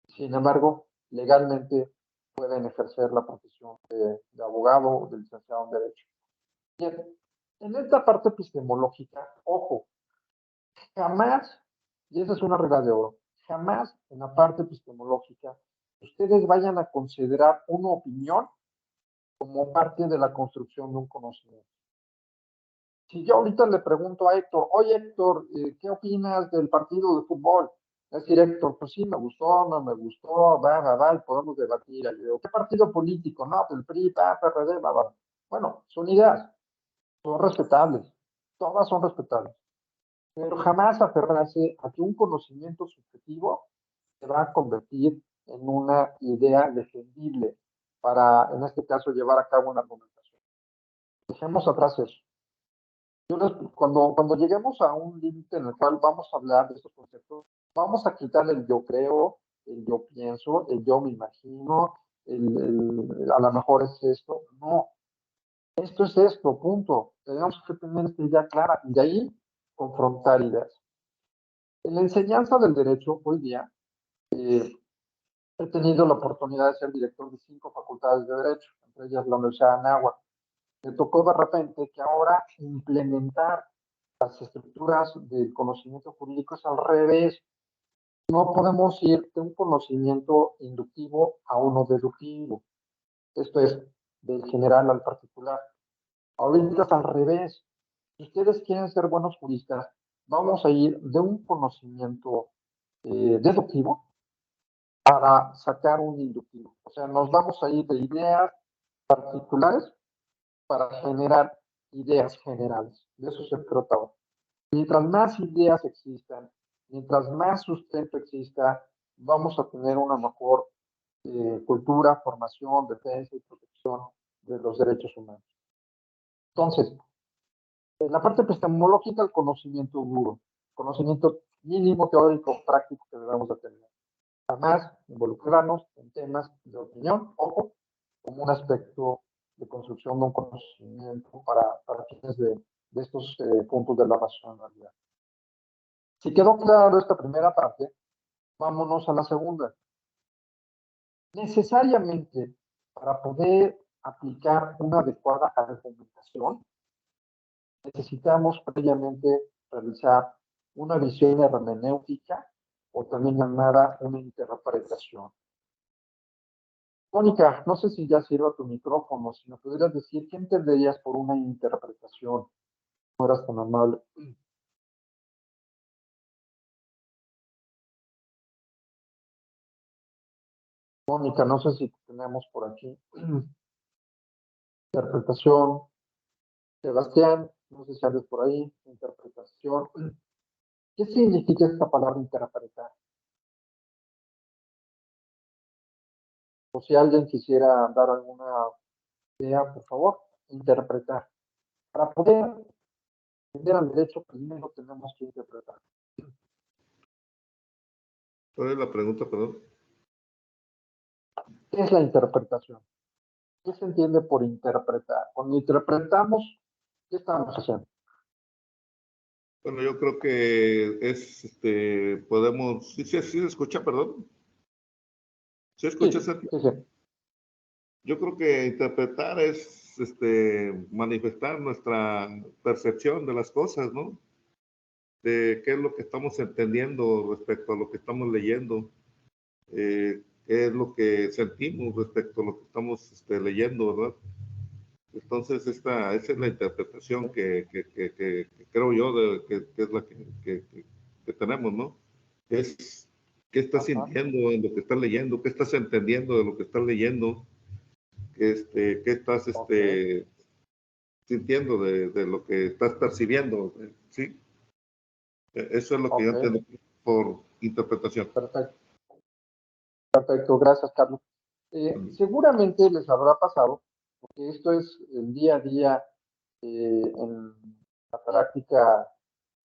Sin embargo, legalmente pueden ejercer la profesión de abogado o de licenciado en Derecho. Bien, en esta parte epistemológica, ojo, jamás, y esa es una regla de oro, jamás en la parte epistemológica ustedes vayan a considerar una opinión como parte de la construcción de un conocimiento. Si yo ahorita le pregunto a Héctor, oye Héctor, ¿qué opinas del partido de fútbol? Es decir, Héctor, pues sí, me gustó, no me gustó, va, y podemos debatir. ¿Qué partido político? No, pues el PRI, PRD, va. Bueno, son ideas, son respetables, todas son respetables. Pero jamás aferrarse a que un conocimiento subjetivo se va a convertir en una idea defendible para, en este caso, llevar a cabo una argumentación. Dejemos atrás eso. Cuando lleguemos a un límite en el cual vamos a hablar de estos conceptos, vamos a quitar el yo creo, el yo pienso, el yo me imagino, a lo mejor es esto. No, esto es esto, punto. Tenemos que tener esta idea clara y de ahí confrontar ideas. En la enseñanza del derecho, hoy día, he tenido la oportunidad de ser director de 5 facultades de derecho, entre ellas la Universidad de Anáhuac. Me tocó de repente que ahora implementar las estructuras del conocimiento jurídico es al revés. No podemos ir de un conocimiento inductivo a uno deductivo. Esto es del general al particular. Ahorita es al revés. Si ustedes quieren ser buenos juristas, vamos a ir de un conocimiento deductivo para sacar un inductivo. O sea, nos vamos a ir de ideas particulares para generar ideas generales. De eso se trata hoy. Mientras más ideas existan, mientras más sustento exista, vamos a tener una mejor cultura, formación, defensa y protección de los derechos humanos. Entonces, en la parte epistemológica, el conocimiento duro, conocimiento mínimo teórico práctico que debemos de tener. Jamás involucrarnos en temas de opinión, ojo, como un aspecto de construcción de un conocimiento para fines de estos puntos de la racionalidad. Si quedó claro esta primera parte, vámonos a la segunda. Necesariamente, para poder aplicar una adecuada argumentación, necesitamos previamente realizar una visión hermenéutica o también llamada una interpretación. Mónica, no sé si ya sirva tu micrófono, si me pudieras decir qué entenderías por una interpretación. No eras tan amable. Mónica, no sé si tenemos por aquí. Interpretación. Sebastián, no sé si andes por ahí. Interpretación. ¿Qué significa esta palabra interpretar? O si alguien quisiera dar alguna idea, por favor, interpretar. Para poder entender al derecho, primero tenemos que interpretar. ¿Cuál es la pregunta, perdón? ¿Qué es la interpretación? ¿Qué se entiende por interpretar? Cuando interpretamos, ¿qué estamos haciendo? Bueno, yo creo que es, podemos, sí se escucha, perdón. ¿Se escucha, Sergio? Sí. Yo creo que interpretar es, manifestar nuestra percepción de las cosas, ¿no? de qué es lo que estamos entendiendo respecto a lo que estamos leyendo, qué es lo que sentimos respecto a lo que estamos leyendo, ¿verdad? Entonces, esa es la interpretación que creo yo que es la que tenemos, ¿no? Es qué estás sintiendo en lo que estás leyendo, qué estás entendiendo de lo que estás leyendo, qué estás sintiendo de lo que estás percibiendo, ¿sí? Eso es lo que yo entiendo por interpretación. Perfecto. Perfecto, gracias, Carlos. Seguramente les habrá pasado, porque esto es el día a día en la práctica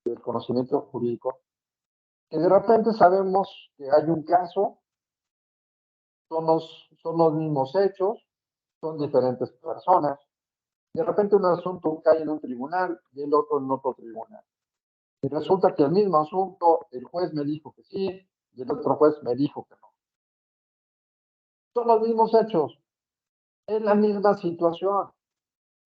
del conocimiento jurídico, que de repente sabemos que hay un caso, son los mismos hechos, son diferentes personas. De repente un asunto cae en un tribunal y el otro en otro tribunal. Y resulta que el mismo asunto, el juez me dijo que sí y el otro juez me dijo que no. Son los mismos hechos, es la misma situación,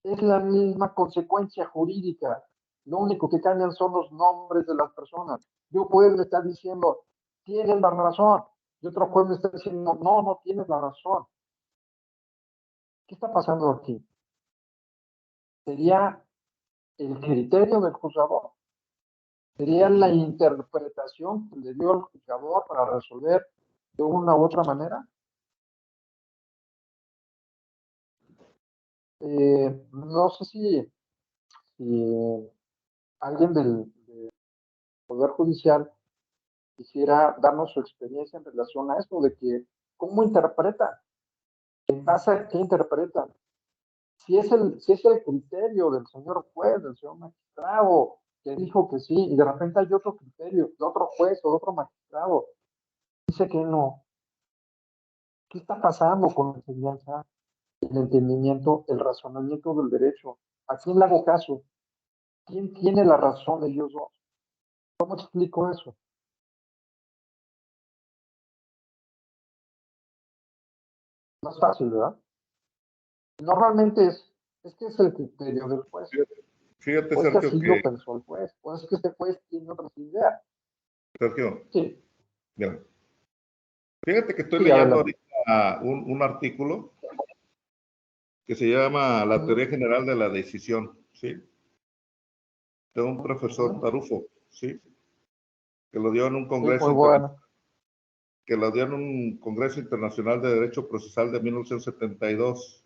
es la misma consecuencia jurídica. Lo único que cambian son los nombres de las personas. Y un juez me está diciendo, tienes la razón. Y otro juez me está diciendo, no, no tienes la razón. ¿Qué está pasando aquí? ¿Sería el criterio del juzgador? ¿Sería la interpretación que le dio el juzgador para resolver de una u otra manera? No sé si alguien del Poder Judicial quisiera darnos su experiencia en relación a esto, de que cómo interpretan, en base a qué interpretan. Si es el criterio del señor juez, del señor magistrado, que dijo que sí, y de repente hay otro criterio, de otro juez o de otro magistrado, dice que no. ¿Qué está pasando con la enseñanza, el entendimiento, el razonamiento del derecho? ¿A quién le hago caso? ¿Quién tiene la razón de ellos dos? ¿Cómo explico eso? No es fácil, ¿verdad? Normalmente es que es el criterio del juez. Fíjate, O es que Sergio, así lo pensó el juez, o es que este juez tiene otras ideas. Sergio, Sí. mira, fíjate que estoy Sí, leyendo adelante. ahorita un artículo que se llama La teoría general de la decisión, ¿sí? De un profesor Tarufo, ¿sí? Que lo dio en un congreso muy bueno. que lo dio en un Congreso Internacional de Derecho Procesal de 1972.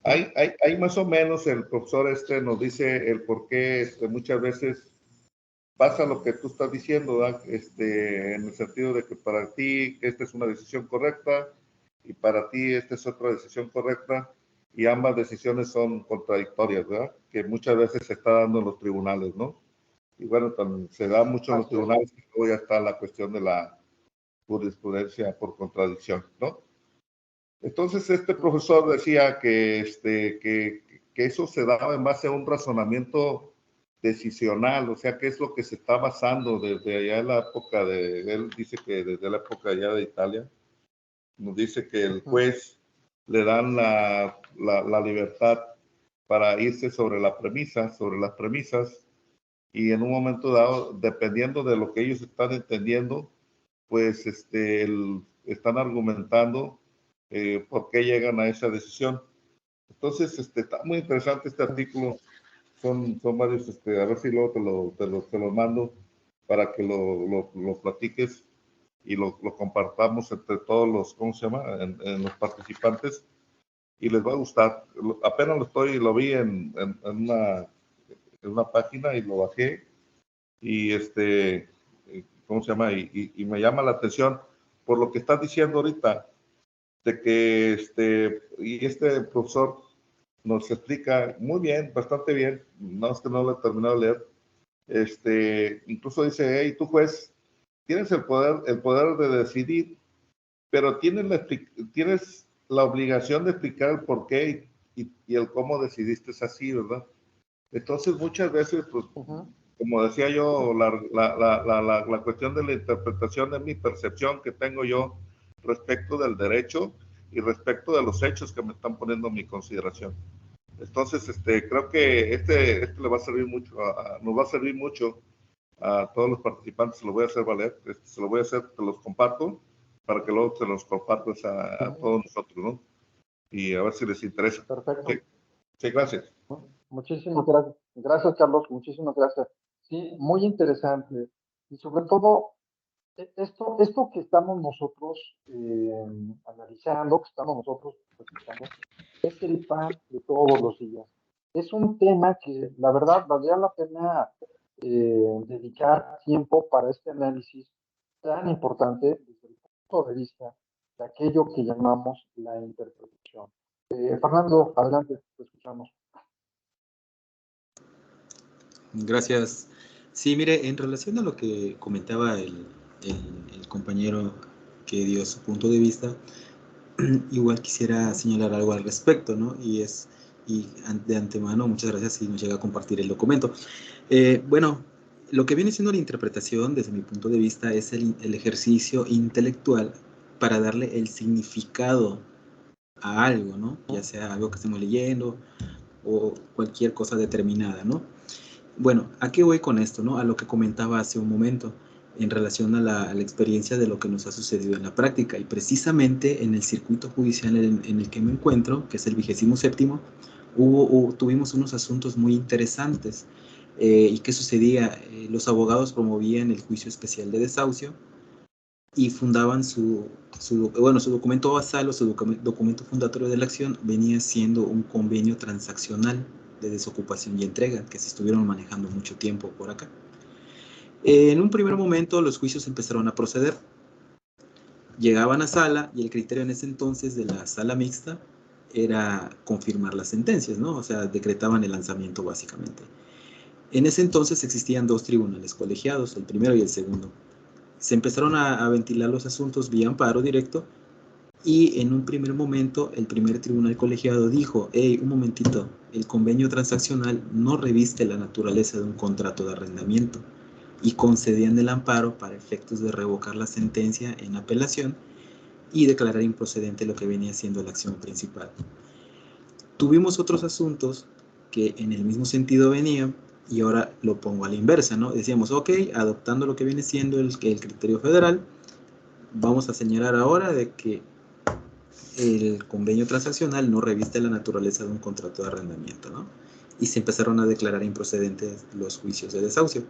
Ahí más o menos el profesor nos dice el por qué muchas veces pasa lo que tú estás diciendo, ¿verdad? En el sentido de que para ti esta es una decisión correcta y para ti esta es otra decisión correcta y ambas decisiones son contradictorias, ¿verdad? Que muchas veces se está dando en los tribunales, ¿no? Y bueno, se da mucho en los tribunales y luego ya está la cuestión de la jurisprudencia por contradicción, ¿no? Entonces este profesor decía que eso se daba en base a un razonamiento decisional, o sea, qué es lo que se está basando desde allá en la época él dice que desde la época allá de Italia, nos dice que el juez le dan la libertad para irse sobre las premisas, y en un momento dado, dependiendo de lo que ellos están entendiendo, pues están argumentando por qué llegan a esa decisión. Entonces, está muy interesante este artículo. Son varios, a ver si luego te lo mando para que lo platiques y lo compartamos entre todos los, ¿cómo se llama? En los participantes, y les va a gustar. Apenas lo vi en una página y lo bajé, y ¿cómo se llama? Y me llama la atención por lo que estás diciendo ahorita, de que este profesor nos explica muy bien, bastante bien, no es que no lo he terminado de leer, incluso dice, hey, tú juez, tienes el poder de decidir, pero tienes la obligación de explicar el por qué y el cómo decidiste así, ¿verdad? Entonces muchas veces, pues, como decía yo, la cuestión de la interpretación de mi percepción que tengo yo respecto del derecho y respecto de los hechos que me están poniendo en mi consideración. Entonces, creo que este le va a servir mucho, nos va a servir mucho a todos los participantes. Se lo voy a hacer valer, se lo voy a hacer, te los comparto para que luego se los compartas a todos nosotros, ¿no? Y a ver si les interesa. Perfecto. Sí, gracias. Muchísimas gracias. Gracias, Carlos. Muchísimas gracias. Sí, muy interesante. Y sobre todo, esto que estamos nosotros analizando, que estamos nosotros presentando, es el pan de todos los días. Es un tema que, la verdad, valdría la pena dedicar tiempo para este análisis tan importante desde el punto de vista de aquello que llamamos la interpretación. Fernando, adelante, te escuchamos. Gracias. Sí, mire, en relación a lo que comentaba el compañero que dio su punto de vista, igual quisiera señalar algo al respecto, ¿no? Y de antemano, muchas gracias si nos llega a compartir el documento. Bueno, lo que viene siendo la interpretación, desde mi punto de vista, es el ejercicio intelectual para darle el significado a algo, ¿no? Ya sea algo que estemos leyendo o cualquier cosa determinada, ¿no? Bueno, ¿a qué voy con esto, no? A lo que comentaba hace un momento en relación a la experiencia de lo que nos ha sucedido en la práctica. Y precisamente en el circuito judicial en el que me encuentro, que es el 27º, tuvimos unos asuntos muy interesantes. ¿Y qué sucedía? Los abogados promovían el juicio especial de desahucio y fundaban su documento basal o su documento fundatorio de la acción venía siendo un convenio transaccional de desocupación y entrega que se estuvieron manejando mucho tiempo por acá. En un primer momento los juicios empezaron a proceder. Llegaban a sala y el criterio en ese entonces de la sala mixta era confirmar las sentencias, ¿no? O sea, decretaban el lanzamiento básicamente. En ese entonces existían dos tribunales colegiados, el primero y el segundo. Se empezaron a ventilar los asuntos vía amparo directo y en un primer momento el primer tribunal colegiado dijo, hey, un momentito, el convenio transaccional no reviste la naturaleza de un contrato de arrendamiento y concedían el amparo para efectos de revocar la sentencia en apelación y declarar improcedente lo que venía siendo la acción principal. Tuvimos otros asuntos que en el mismo sentido venían y ahora lo pongo a la inversa, ¿no? Decíamos, ok, adoptando lo que viene siendo el criterio federal, vamos a señalar ahora de que el convenio transaccional no reviste la naturaleza de un contrato de arrendamiento, ¿no? Y se empezaron a declarar improcedentes los juicios de desahucio.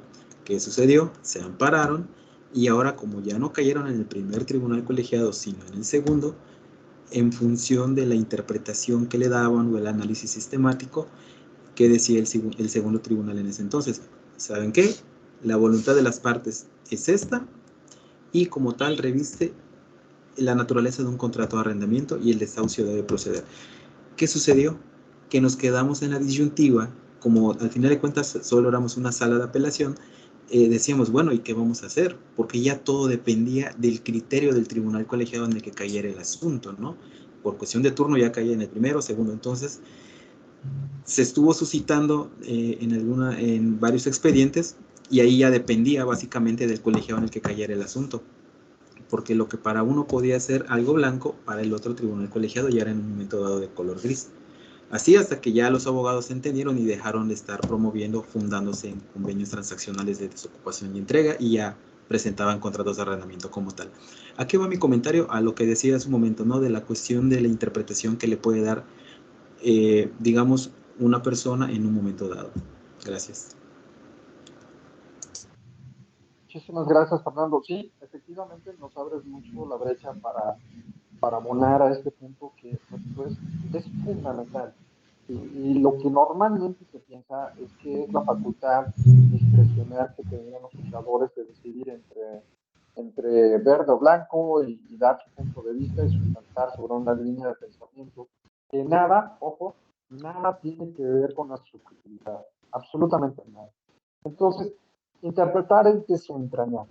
¿Qué sucedió? Se ampararon y ahora, como ya no cayeron en el primer tribunal colegiado, sino en el segundo, en función de la interpretación que le daban o el análisis sistemático, ¿qué decía el segundo tribunal en ese entonces? ¿Saben qué? La voluntad de las partes es esta y como tal reviste la naturaleza de un contrato de arrendamiento y el desahucio debe proceder. ¿Qué sucedió? Que nos quedamos en la disyuntiva, como al final de cuentas solo éramos una sala de apelación, decíamos, bueno, ¿y qué vamos a hacer? Porque ya todo dependía del criterio del tribunal colegiado en el que cayera el asunto, ¿no? Por cuestión de turno ya caía en el primero, segundo, entonces se estuvo suscitando en varios expedientes y ahí ya dependía básicamente del colegiado en el que cayera el asunto, porque lo que para uno podía ser algo blanco, para el otro tribunal colegiado ya era en un momento dado de color gris. Así hasta que ya los abogados entendieron y dejaron de estar promoviendo, fundándose en convenios transaccionales de desocupación y entrega y ya presentaban contratos de arrendamiento como tal. ¿A qué va mi comentario? A lo que decía hace un momento, ¿no? De la cuestión de la interpretación que le puede dar, digamos, una persona en un momento dado. Gracias. Muchísimas gracias, Fernando. Sí, efectivamente nos abres mucho la brecha para abonar a este punto que, repito, es fundamental. Y lo que normalmente se piensa es que es la facultad discrecional que tenían los juzgadores de decidir entre verde o blanco y dar su punto de vista y sustentar sobre una línea de pensamiento que nada, ojo, nada tiene que ver con la subjetividad, absolutamente nada. Entonces, interpretar es desentrañar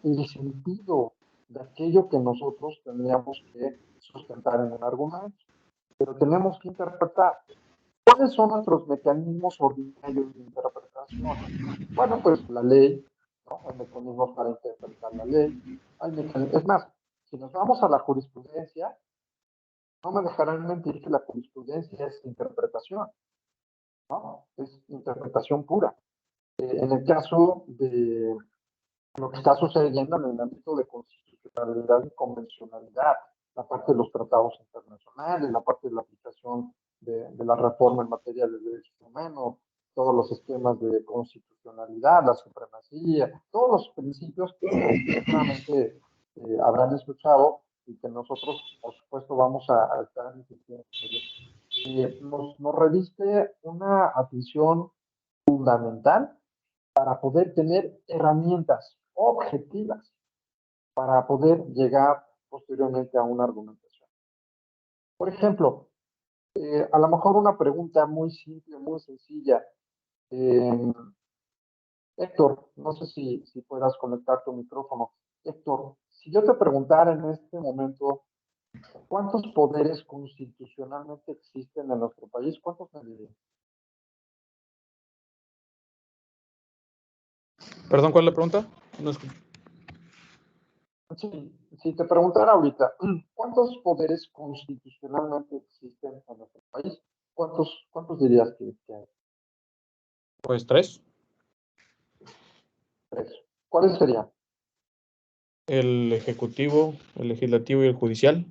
el sentido de aquello que nosotros tendríamos que sustentar en un argumento, pero tenemos que interpretar. ¿Cuáles son nuestros mecanismos ordinarios de interpretación? Bueno, pues la ley, ¿no? Hay mecanismos para interpretar la ley, es más, si nos vamos a la jurisprudencia, no me dejarán mentir que la jurisprudencia es interpretación, ¿no? Es interpretación pura. En el caso de lo que está sucediendo en el ámbito de constitucionalidad y convencionalidad, la parte de los tratados internacionales, la parte de la aplicación de la reforma en materia de derechos humanos, todos los esquemas de constitucionalidad, la supremacía, todos los principios que seguramente habrán escuchado y que nosotros, por supuesto, vamos a estar insistiendo. Nos reviste una atención fundamental para poder tener herramientas objetivas para poder llegar posteriormente a una argumentación. Por ejemplo, a lo mejor una pregunta muy simple, muy sencilla. Héctor, no sé si puedas conectar tu micrófono. Héctor, si yo te preguntara en este momento, ¿cuántos poderes constitucionalmente existen en nuestro país? ¿Cuántos me dirías? Perdón, ¿cuál es la pregunta? No escucho. Sí, si te preguntara ahorita, ¿cuántos poderes constitucionalmente existen en nuestro país? ¿Cuántos dirías que hay? Pues 3. 3. ¿Cuáles serían? El ejecutivo, el legislativo y el judicial.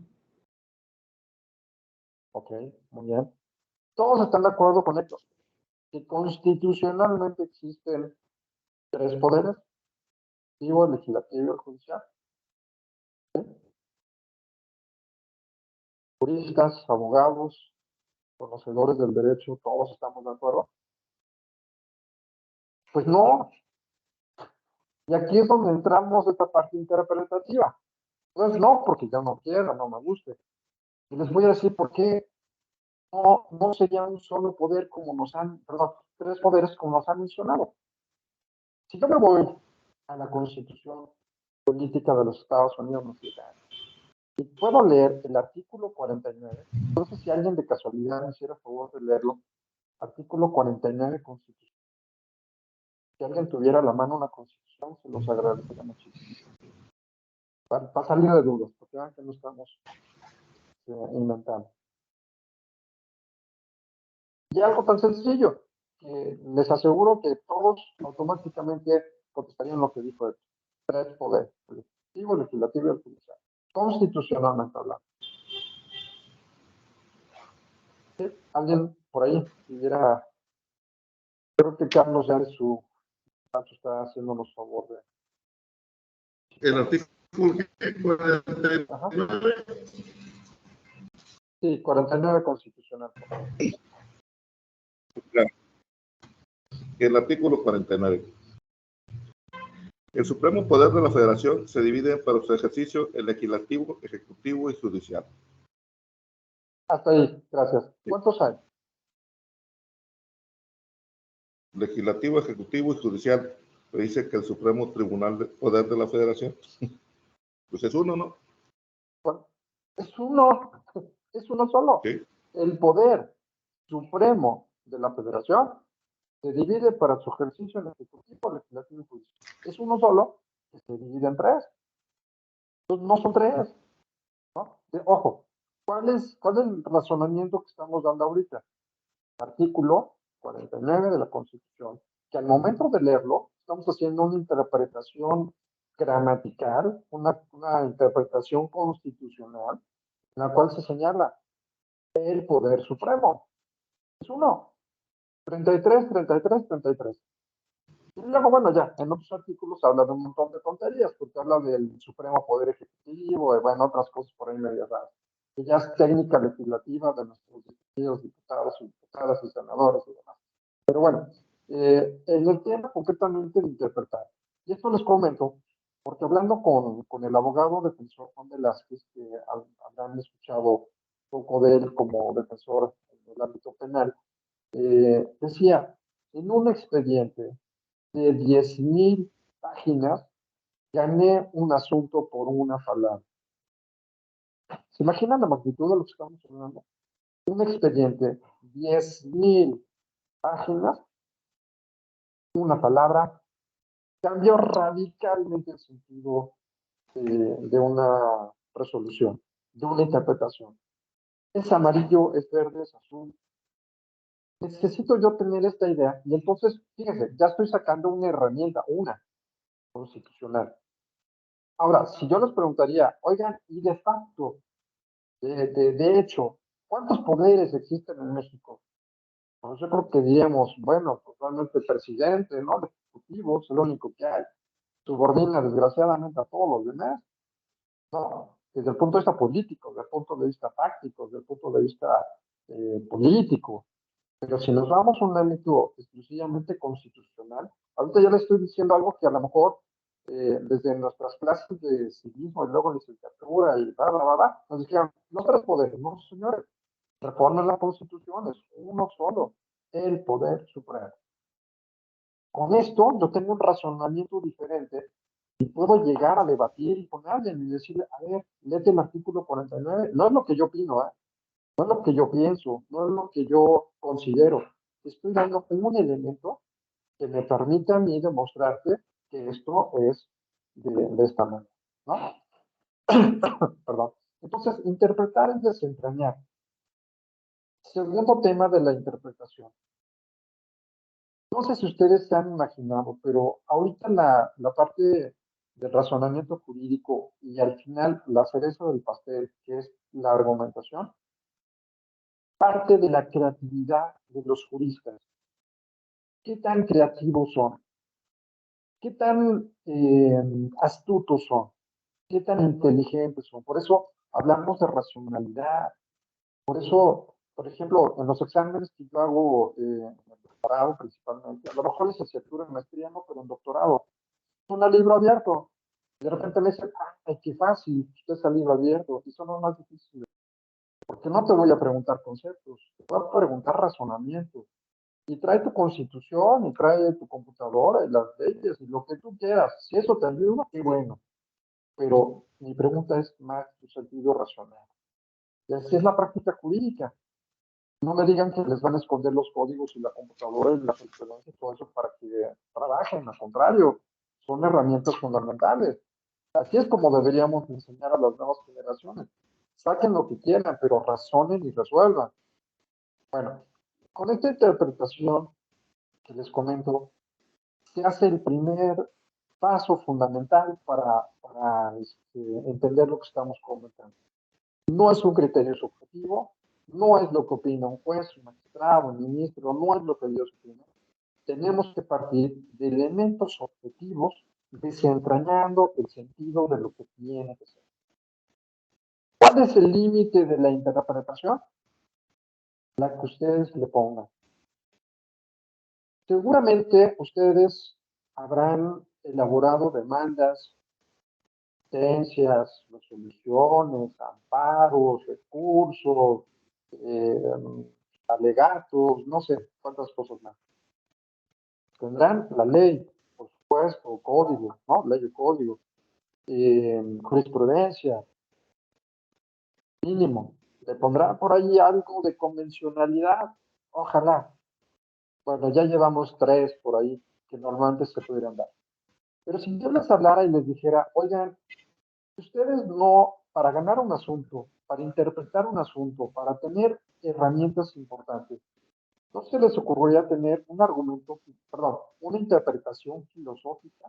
Ok, muy bien. Todos están de acuerdo con esto, que constitucionalmente existen 3 poderes, el legislativo y el judicial. ¿Sí? Juristas, abogados, conocedores del derecho, todos estamos de acuerdo. Pues no. Y aquí es donde entramos esta parte interpretativa. Pues no, porque yo no quiero, no me guste. Y les voy a decir por qué no sería un solo poder como nos han, perdón, 3 poderes como nos han mencionado. Si yo me voy a la Constitución Política de los Estados Unidos Mexicanos y puedo leer el artículo 49, entonces si alguien de casualidad me hiciera favor de leerlo, artículo 49 Constitución. Si alguien tuviera a la mano una Constitución, se los agradecería muchísimo. Para salir de dudas, porque vean que no estamos inventando. Y algo tan sencillo, que les aseguro que todos automáticamente contestarían lo que dijo él. 3 poderes, el ejecutivo, el legislativo y el judicial. Constitucionalmente hablando. ¿Sí? Alguien por ahí pudiera, creo que Carlos ya de su tanto está haciéndonos favor de. El artículo 49. Ajá. Sí, 49 constitucional. Claro. El artículo 49. El supremo poder de la Federación se divide para su ejercicio en legislativo, ejecutivo y judicial. Hasta ahí, gracias. ¿Cuántos hay? Legislativo, ejecutivo y judicial. Me dice que el supremo tribunal de poder de la Federación, pues es uno, ¿no? Bueno, es uno solo. Sí. El poder supremo de la Federación se divide para su ejercicio en ejecutivo, legislativo y judicial. Es uno solo que se divide en 3. Entonces, no son 3, ¿no? Ojo, ¿cuál es el razonamiento que estamos dando ahorita? Artículo 49 de la Constitución, que al momento de leerlo, estamos haciendo una interpretación gramatical, una interpretación constitucional, en la cual se señala el poder supremo. Es uno. 33, 33, 33. Y luego, bueno, ya, en otros artículos habla de un montón de tonterías, porque habla del Supremo Poder Ejecutivo, y bueno, otras cosas por ahí medio raras, que ya es técnica legislativa de nuestros diputados y diputadas y senadores y demás. Pero bueno, en el tema concretamente de interpretar, y esto les comento, porque hablando con el abogado defensor Juan Velázquez, que habrán escuchado poco de él como defensor en el ámbito penal, decía, en un expediente de 10,000 páginas, gané un asunto por una palabra. ¿Se imaginan la magnitud de lo que estamos hablando? Un expediente, 10,000 páginas, una palabra, cambió radicalmente el sentido de una resolución, de una interpretación. es amarillo, es verde, es azul. Necesito yo tener esta idea y entonces, fíjense, ya estoy sacando una herramienta, una constitucional. Ahora, si yo les preguntaría, oigan, y de facto, de hecho, ¿cuántos poderes existen en México? Pues yo creo que diríamos, bueno, pues realmente el presidente, ¿no? El ejecutivo es el único que hay. Subordina desgraciadamente a todos los demás. No, desde el punto de vista político, desde el punto de vista táctico, desde el punto de vista político. Pero si nos vamos a un ámbito exclusivamente constitucional, ahorita ya le estoy diciendo algo que a lo mejor desde nuestras clases de civismo y luego licenciatura y bla, bla, bla, bla, nos dijeron, no tres poderes, no señores, reformen la constitución, es uno solo, el poder supremo. Con esto yo tengo un razonamiento diferente y puedo llegar a debatir y con alguien y decirle, a ver, léete el artículo 49, no es lo que yo opino, no es lo que yo pienso, no es lo que yo considero. Estoy dando un elemento que me permite a mí demostrarte que esto es de esta manera, ¿no? Perdón. Entonces, interpretar es desentrañar. Segundo tema de la interpretación. No sé si ustedes se han imaginado, pero ahorita la parte del razonamiento jurídico y al final la cereza del pastel, que es la argumentación, parte de la creatividad de los juristas. ¿Qué tan creativos son? ¿Qué tan astutos son? ¿Qué tan inteligentes son? Por eso hablamos de racionalidad. Por eso, por ejemplo, en los exámenes que yo hago en el doctorado principalmente, a lo mejor licenciatura en maestría no, pero en doctorado, es un libro abierto. De repente me dicen, ay, qué fácil, usted es el libro abierto. Y son los más difíciles. Porque no te voy a preguntar conceptos, te voy a preguntar razonamiento. Y trae tu constitución, y trae tu computadora, y las leyes, y lo que tú quieras. Si eso te ayuda, qué bueno. Pero mi pregunta es más tu sentido racional. Y así es la práctica jurídica. No me digan que les van a esconder los códigos y la computadora y la jurisprudencia y todo eso para que trabajen. Al contrario, son herramientas fundamentales. Así es como deberíamos enseñar a las nuevas generaciones. Saquen lo que quieran, pero razonen y resuelvan. Bueno, con esta interpretación que les comento, se hace el primer paso fundamental para entender lo que estamos comentando. No es un criterio subjetivo, no es lo que opina un juez, un magistrado, un ministro, no es lo que Dios opina. Tenemos que partir de elementos objetivos, desentrañando el sentido de lo que tiene que ser. ¿Cuál es el límite de la interpretación? La que ustedes le pongan. Seguramente ustedes habrán elaborado demandas, sentencias, resoluciones, amparos, recursos, alegatos, no sé cuántas cosas más. Tendrán la ley, por supuesto, código, ¿no? Ley y código, jurisprudencia, mínimo. Le pondrán por ahí algo de convencionalidad, ojalá. Bueno, ya llevamos 3 por ahí que normalmente se pudieran dar. Pero si yo les hablara y les dijera, oigan, ustedes no, para ganar un asunto, para interpretar un asunto, para tener herramientas importantes, ¿no se les ocurriría tener un argumento, perdón, una interpretación filosófica,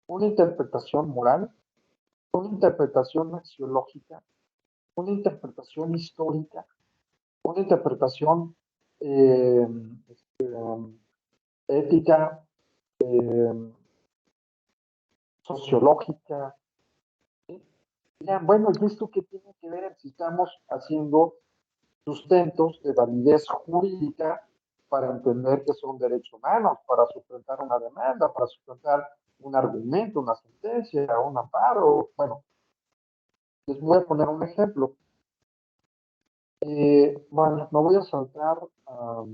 una interpretación moral, una interpretación axiológica, una interpretación histórica, una interpretación eh, ética, sociológica? Dirán, bueno, ¿y esto qué tiene que ver si estamos haciendo sustentos de validez jurídica para entender que son derechos humanos, para sustentar una demanda, para sustentar un argumento, una sentencia, un amparo? Bueno, les voy a poner un ejemplo. Bueno, me voy a saltar a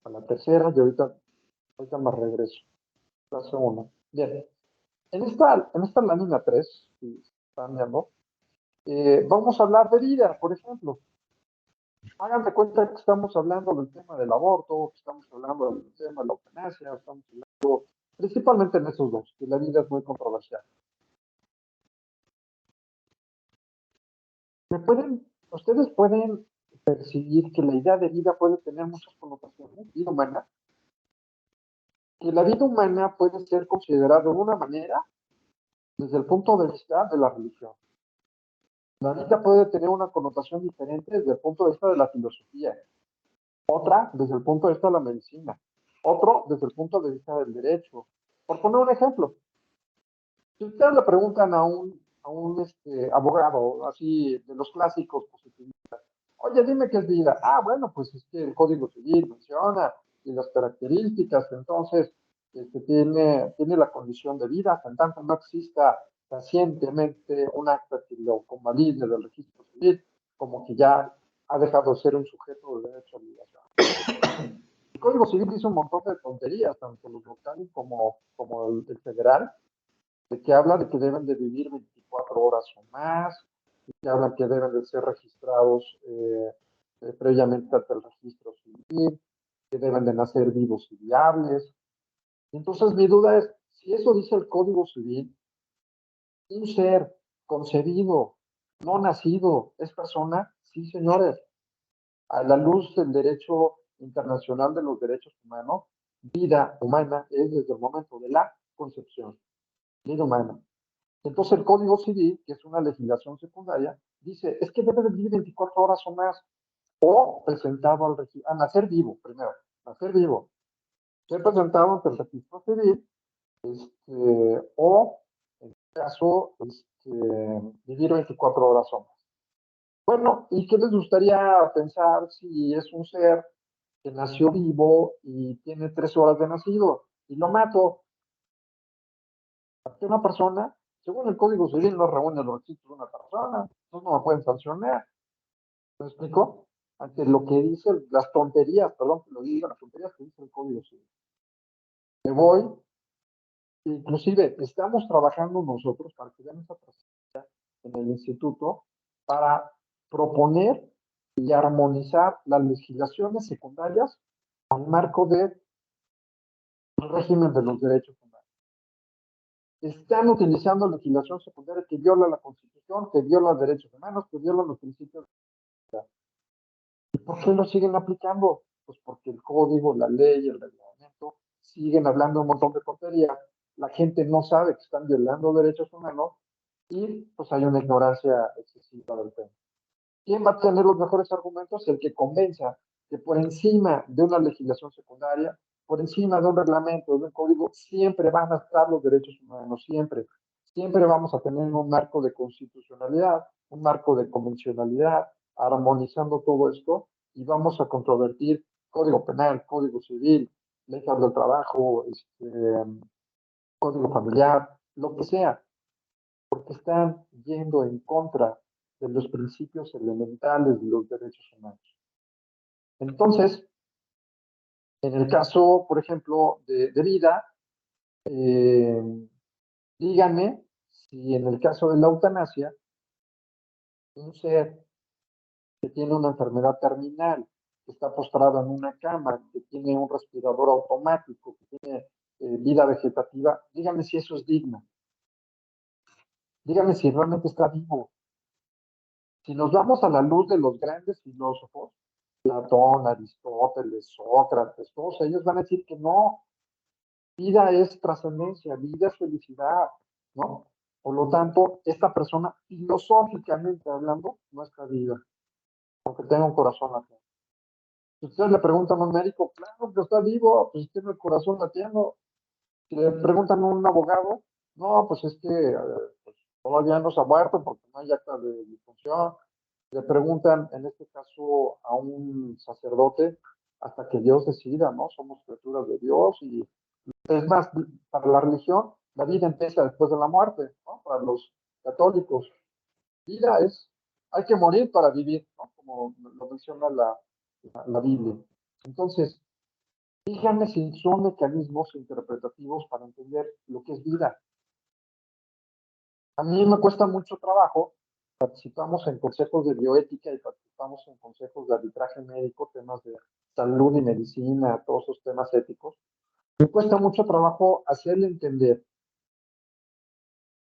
la tercera y ahorita me regreso. La segunda. Bien. En esta lámina 3, si están viendo, vamos a hablar de vida, por ejemplo. Hagan de cuenta que estamos hablando del tema del aborto, que estamos hablando del tema de la eutanasia, estamos hablando principalmente en esos dos, que la vida es muy controversial. ¿Me pueden ustedes pueden percibir que la idea de vida puede tener muchas connotaciones, vida humana, que la vida humana puede ser considerada de una manera desde el punto de vista de la religión. La vida puede tener una connotación diferente desde el punto de vista de la filosofía, otra desde el punto de vista de la medicina, otro desde el punto de vista del derecho. Por poner un ejemplo, si ustedes le preguntan a un abogado, así de los clásicos positivistas, oye, dime qué es vida. Ah, bueno, pues es que el Código Civil menciona y las características, entonces tiene la condición de vida, hasta en tanto no exista pacientemente un acta que lo convalide del registro civil, como que ya ha dejado de ser un sujeto de derecho a obligación. El Código Civil dice un montón de tonterías, tanto los locales como el federal, de que habla de que deben de vivir 24 horas o más, de que habla que deben de ser registrados previamente ante el registro civil, que deben de nacer vivos y viables. Entonces mi duda es, si eso dice el Código Civil, un ser concebido, no nacido, ¿es persona? Sí, señores. A la luz del derecho internacional de los derechos humanos, vida humana es desde el momento de la concepción. Vida humana. Entonces el Código Civil, que es una legislación secundaria, dice, es que debe de vivir 24 horas o más, o presentado al registro, a nacer vivo, primero, nacer vivo, ser presentado ante el registro civil, o, en este caso, vivir 24 horas o más. Bueno, ¿y qué les gustaría pensar si es un ser que nació vivo y tiene 3 horas de nacido, y lo mato? Una persona, según el Código Civil, no reúne los requisitos de una persona, entonces no me pueden sancionar. ¿Me explico? Ante lo que dice, las tonterías, perdón que lo diga, las tonterías que dice el Código Civil. Me voy, inclusive estamos trabajando nosotros para que vean esa presencia en el instituto para proponer y armonizar las legislaciones secundarias al marco del régimen de los derechos humanos. Están utilizando legislación secundaria que viola la Constitución, que viola los derechos humanos, que viola los principios de la sociedad. ¿Y por qué lo siguen aplicando? Pues porque el código, la ley, el reglamento siguen hablando un montón de tonterías. La gente no sabe que están violando derechos humanos y pues hay una ignorancia excesiva del tema. ¿Quién va a tener los mejores argumentos? El que convenza que por encima de una legislación secundaria, por encima de un reglamento, de un código, siempre van a estar los derechos humanos, siempre. Siempre vamos a tener un marco de constitucionalidad, un marco de convencionalidad, armonizando todo esto, y vamos a controvertir código penal, código civil, ley del trabajo, código familiar, lo que sea, porque están yendo en contra de los principios elementales de los derechos humanos. Entonces, en el caso, por ejemplo, de vida, díganme si en el caso de la eutanasia, un ser que tiene una enfermedad terminal, que está postrado en una cama, que tiene un respirador automático, que tiene vida vegetativa, díganme si eso es digno. Díganme si realmente está vivo. Si nos vamos a la luz de los grandes filósofos, Platón, Aristóteles, Sócrates, todos ellos van a decir que no, vida es trascendencia, vida es felicidad, ¿no? Por lo tanto, esta persona, filosóficamente hablando, no está viva, aunque tenga un corazón latiendo. Si ustedes le preguntan a un médico, claro que está vivo, pues tiene el corazón latiendo. Si le preguntan a un abogado, no, pues es que pues, todavía no se ha muerto porque no hay acta de difunción. Le preguntan, en este caso, a un sacerdote, hasta que Dios decida, ¿no? Somos criaturas de Dios y es más, para la religión, la vida empieza después de la muerte, ¿no? Para los católicos, vida es, hay que morir para vivir, ¿no? Como lo menciona la Biblia. Entonces, díganme si son mecanismos interpretativos para entender lo que es vida. A mí me cuesta mucho trabajo. Participamos en consejos de bioética y participamos en consejos de arbitraje médico, temas de salud y medicina, todos esos temas éticos. Me cuesta mucho trabajo hacerle entender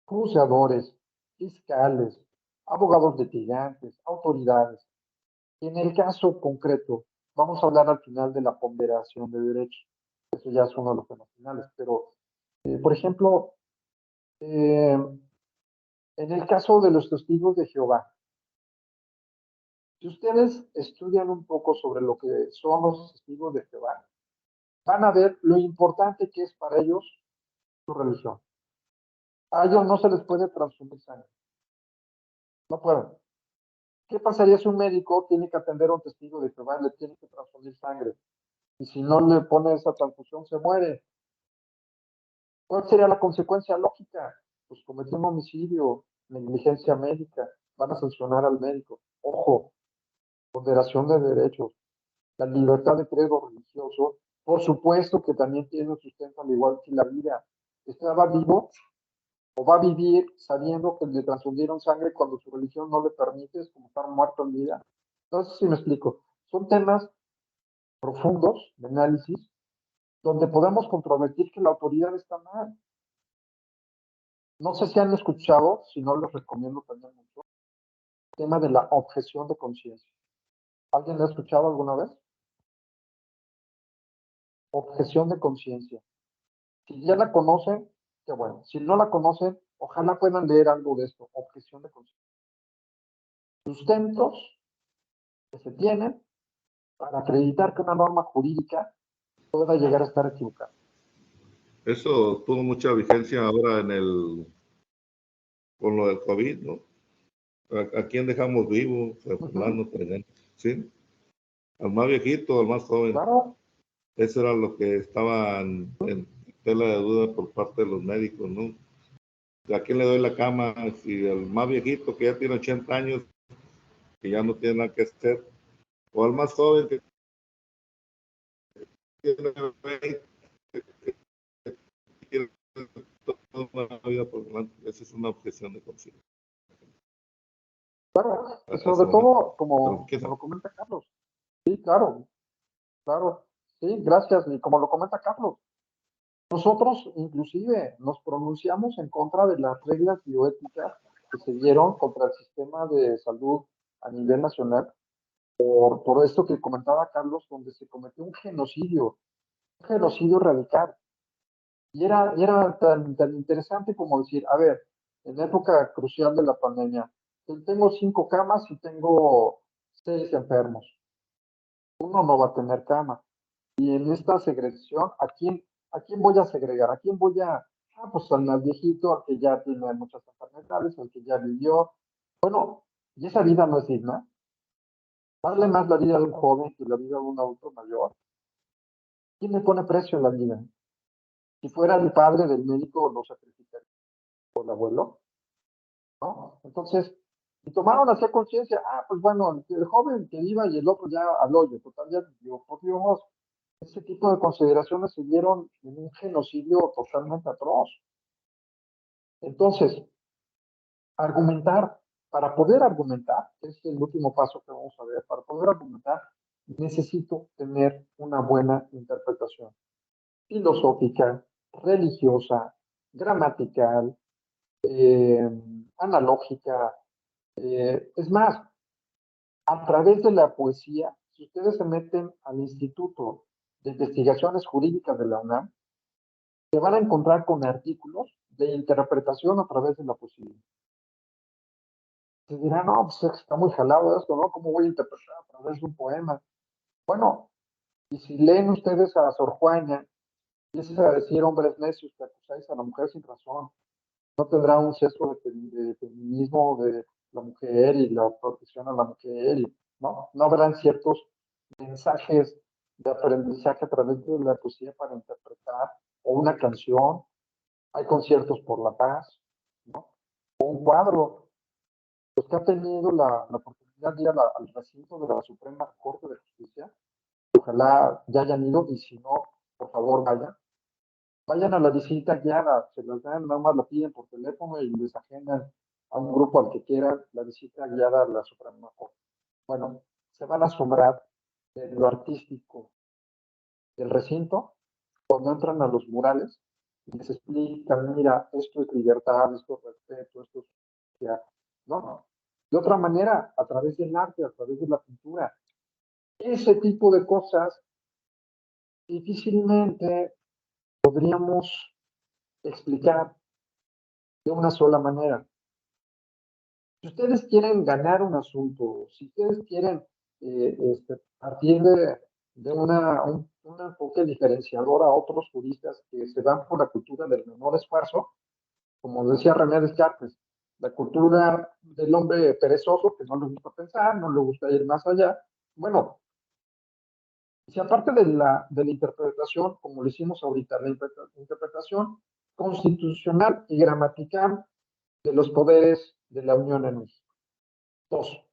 juzgadores, fiscales, abogados litigantes, autoridades. En el caso concreto, vamos a hablar al final de la ponderación de derechos. Eso ya es uno de los temas finales, pero, por ejemplo, en el caso de los testigos de Jehová, si ustedes estudian un poco sobre lo que son los testigos de Jehová, van a ver lo importante que es para ellos su religión. A ellos no se les puede transfundir sangre. No pueden. ¿Qué pasaría si un médico tiene que atender a un testigo de Jehová y le tiene que transfundir sangre? Y si no le pone esa transfusión, se muere. ¿Cuál sería la consecuencia lógica? Pues cometió un homicidio, negligencia médica, van a sancionar al médico. Ojo, ponderación de derechos, la libertad de credo religioso, por supuesto que también tiene un sustento al igual que la vida. Estaba vivo o va a vivir sabiendo que le transfundieron sangre cuando su religión no le permite, es como estar muerto en vida. Entonces, si me explico, son temas profundos de análisis donde podemos controvertir que la autoridad está mal. No sé si han escuchado, si no los recomiendo también mucho, el tema de la objeción de conciencia. ¿Alguien lo ha escuchado alguna vez? Objeción de conciencia. Si ya la conocen, qué bueno. Si no la conocen, ojalá puedan leer algo de esto. Objeción de conciencia. Sustentos que se tienen para acreditar que una norma jurídica pueda llegar a estar equivocada. Eso tuvo mucha vigencia ahora con lo del COVID, ¿no? ¿A quién dejamos vivo? Fernando, por ejemplo, ¿sí? Al más viejito, al más joven. Claro. Eso era lo que estaba en tela de duda por parte de los médicos, ¿no? ¿A quién le doy la cama? Si al más viejito que ya tiene 80 años, que ya no tiene nada que hacer, o al más joven que tiene 20, que tiene toda una vida por delante. Esa es una objeción de conciencia. Claro, y sobre todo, como ¿Qué tal? lo comenta Carlos. Sí, claro, claro. Sí, gracias. Y como lo comenta Carlos, nosotros inclusive nos pronunciamos en contra de las reglas bioéticas que se dieron contra el sistema de salud a nivel nacional por esto que comentaba Carlos, donde se cometió un genocidio radical. Y era tan interesante como decir, a ver, en la época crucial de la pandemia, tengo 5 camas y tengo 6 enfermos. Uno no va a tener cama. Y en esta segregación, a quién voy a segregar? ¿A quién voy a...? Ah, pues al más viejito, al que ya tiene muchas enfermedades, al que ya vivió. Bueno, ¿y esa vida no es digna? ¿Vale más la vida de un joven que la vida de un adulto mayor? ¿Quién le pone precio a la vida? Si fuera el padre del médico, lo sacrificaría por el abuelo, ¿no? Entonces, y tomaron hacia conciencia, pues bueno, el joven que iba y el otro ya al hoyo, total, ya vivió, por Dios. Ese tipo de consideraciones se dieron en un genocidio totalmente atroz. Entonces, argumentar, para poder argumentar, es el último paso que vamos a ver, para poder argumentar, necesito tener una buena interpretación filosófica, religiosa, gramatical, analógica. Es más, a través de la poesía, si ustedes se meten al Instituto de Investigaciones Jurídicas de la UNAM, se van a encontrar con artículos de interpretación a través de la poesía. Se dirán, no, pues está muy jalado esto, ¿no? ¿Cómo voy a interpretar a través de un poema? Bueno, y si leen ustedes a Sor Juana, empiezan a decir hombres necios que acusáis a la mujer sin razón, no tendrá un sesgo de feminismo de la mujer y la protección a la mujer, ¿no? No habrán ciertos mensajes de aprendizaje a través de la poesía para interpretar, o una canción, hay conciertos por la paz, ¿no? O un cuadro, los que han tenido la oportunidad de ir al recinto de la Suprema Corte de Justicia, ojalá ya hayan ido, y si no, por favor vayan a la visita guiada, se las dan, nada más la piden por teléfono y les agendan a un grupo al que quieran la visita guiada a la Suprema Corte. Bueno, se van a asombrar de lo artístico del recinto cuando entran a los murales y les explican, mira, esto es libertad, esto es respeto, esto es... ¿no? de otra manera, a través del arte, a través de la pintura. Ese tipo de cosas difícilmente podríamos explicar de una sola manera. Si ustedes quieren ganar un asunto, si ustedes quieren partir de un enfoque diferenciador a otros juristas que se van por la cultura del menor esfuerzo, como decía René Descartes, la cultura del hombre perezoso, que no le gusta pensar, no le gusta ir más allá. Bueno, si aparte de la interpretación, como lo hicimos ahorita, la interpretación constitucional y gramatical de los poderes de la Unión en México. 2.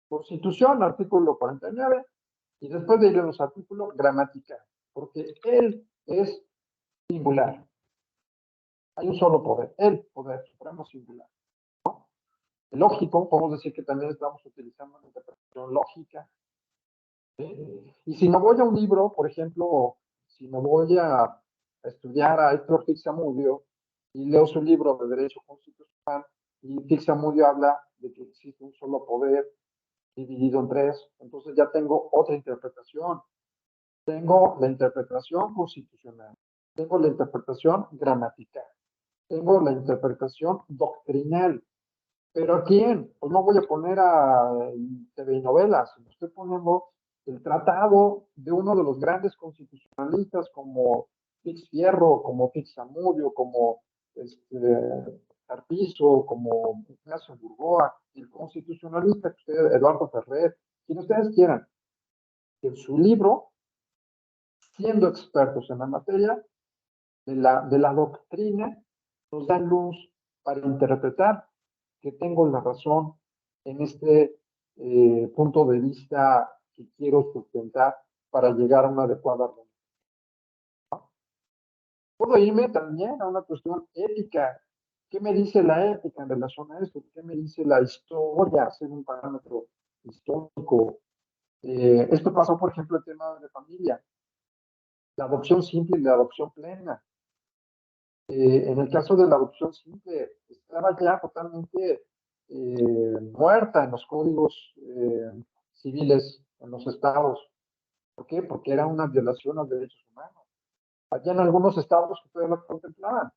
Constitución, artículo 49, y después de ir a los artículos, gramatical, porque él es singular. Hay un solo poder, el poder supremo singular. ¿No? Lógico, podemos decir que también estamos utilizando una interpretación lógica. ¿Sí? Y si me voy a un libro, por ejemplo, si me voy a estudiar a Héctor Fixamudio y leo su libro de Derecho Constitucional, y Fixamudio habla de que existe un solo poder dividido en tres, entonces ya tengo otra interpretación. Tengo la interpretación constitucional, tengo la interpretación gramatical, tengo la interpretación doctrinal. ¿Pero a quién? Pues no voy a poner a TV y novelas, estoy poniendo el tratado de uno de los grandes constitucionalistas como Fix Fierro, como Fixamudio, como Carpizo, como Ignacio Burgoa, el constitucionalista Eduardo Ferrer, quien ustedes quieran, que en su libro, siendo expertos en la materia de la doctrina, nos dan luz para interpretar que tengo la razón en este punto de vista que quiero sustentar para llegar a una adecuada realidad. ¿No? Puedo irme también a una cuestión ética. ¿Qué me dice la ética en relación a esto? ¿Qué me dice la historia? Hacer un parámetro histórico. Esto pasó, por ejemplo, el tema de familia. La adopción simple y la adopción plena. En el caso de la adopción simple, estaba ya totalmente muerta en los códigos civiles en los estados. ¿Por qué? Porque era una violación a los derechos humanos. Había en algunos estados que todavía lo contemplaban.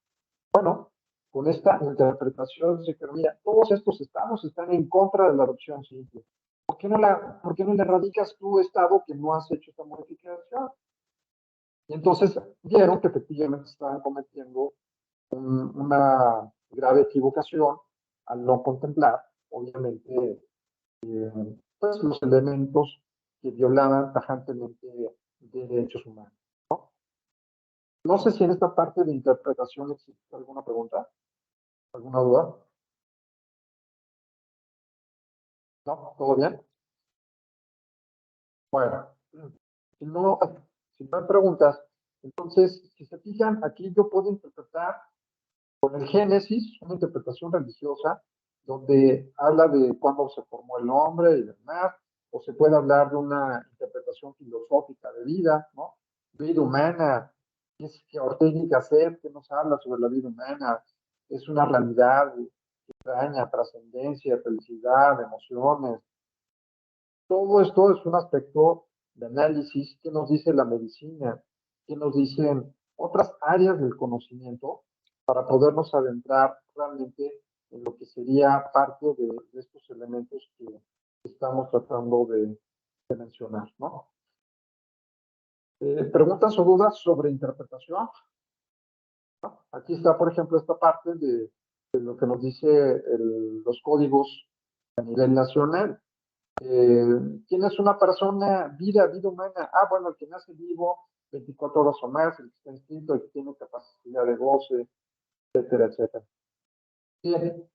Bueno, con esta interpretación se dice, mira, todos estos estados están en contra de la adopción simple. ¿Por qué no le radicas tu estado que no has hecho esta modificación? Y entonces vieron que efectivamente estaban cometiendo una grave equivocación al no contemplar, obviamente, pues los elementos que violaban tajantemente de derechos humanos. No sé si en esta parte de interpretación existe alguna pregunta, alguna duda. ¿No? ¿Todo bien? Bueno, si no hay preguntas, entonces, si se fijan, aquí yo puedo interpretar con el Génesis, una interpretación religiosa, donde habla de cuándo se formó el hombre y demás, o se puede hablar de una interpretación filosófica de vida, ¿no? Vida humana, ¿qué es que Ortega y Gasset, que nos habla sobre la vida humana? Es una realidad extraña, trascendencia, felicidad, emociones. Todo esto es un aspecto de análisis que nos dice la medicina, que nos dicen otras áreas del conocimiento para podernos adentrar realmente en lo que sería parte de estos elementos que estamos tratando de mencionar, ¿no? ¿Preguntas o dudas sobre interpretación? ¿No? Aquí está, por ejemplo, esta parte de lo que nos dice los códigos a nivel nacional. ¿Quién es una persona, vida humana? Ah, bueno, el que nace vivo 24 horas o más, el que está instinto, el que tiene capacidad de goce, etcétera, etcétera. Bien,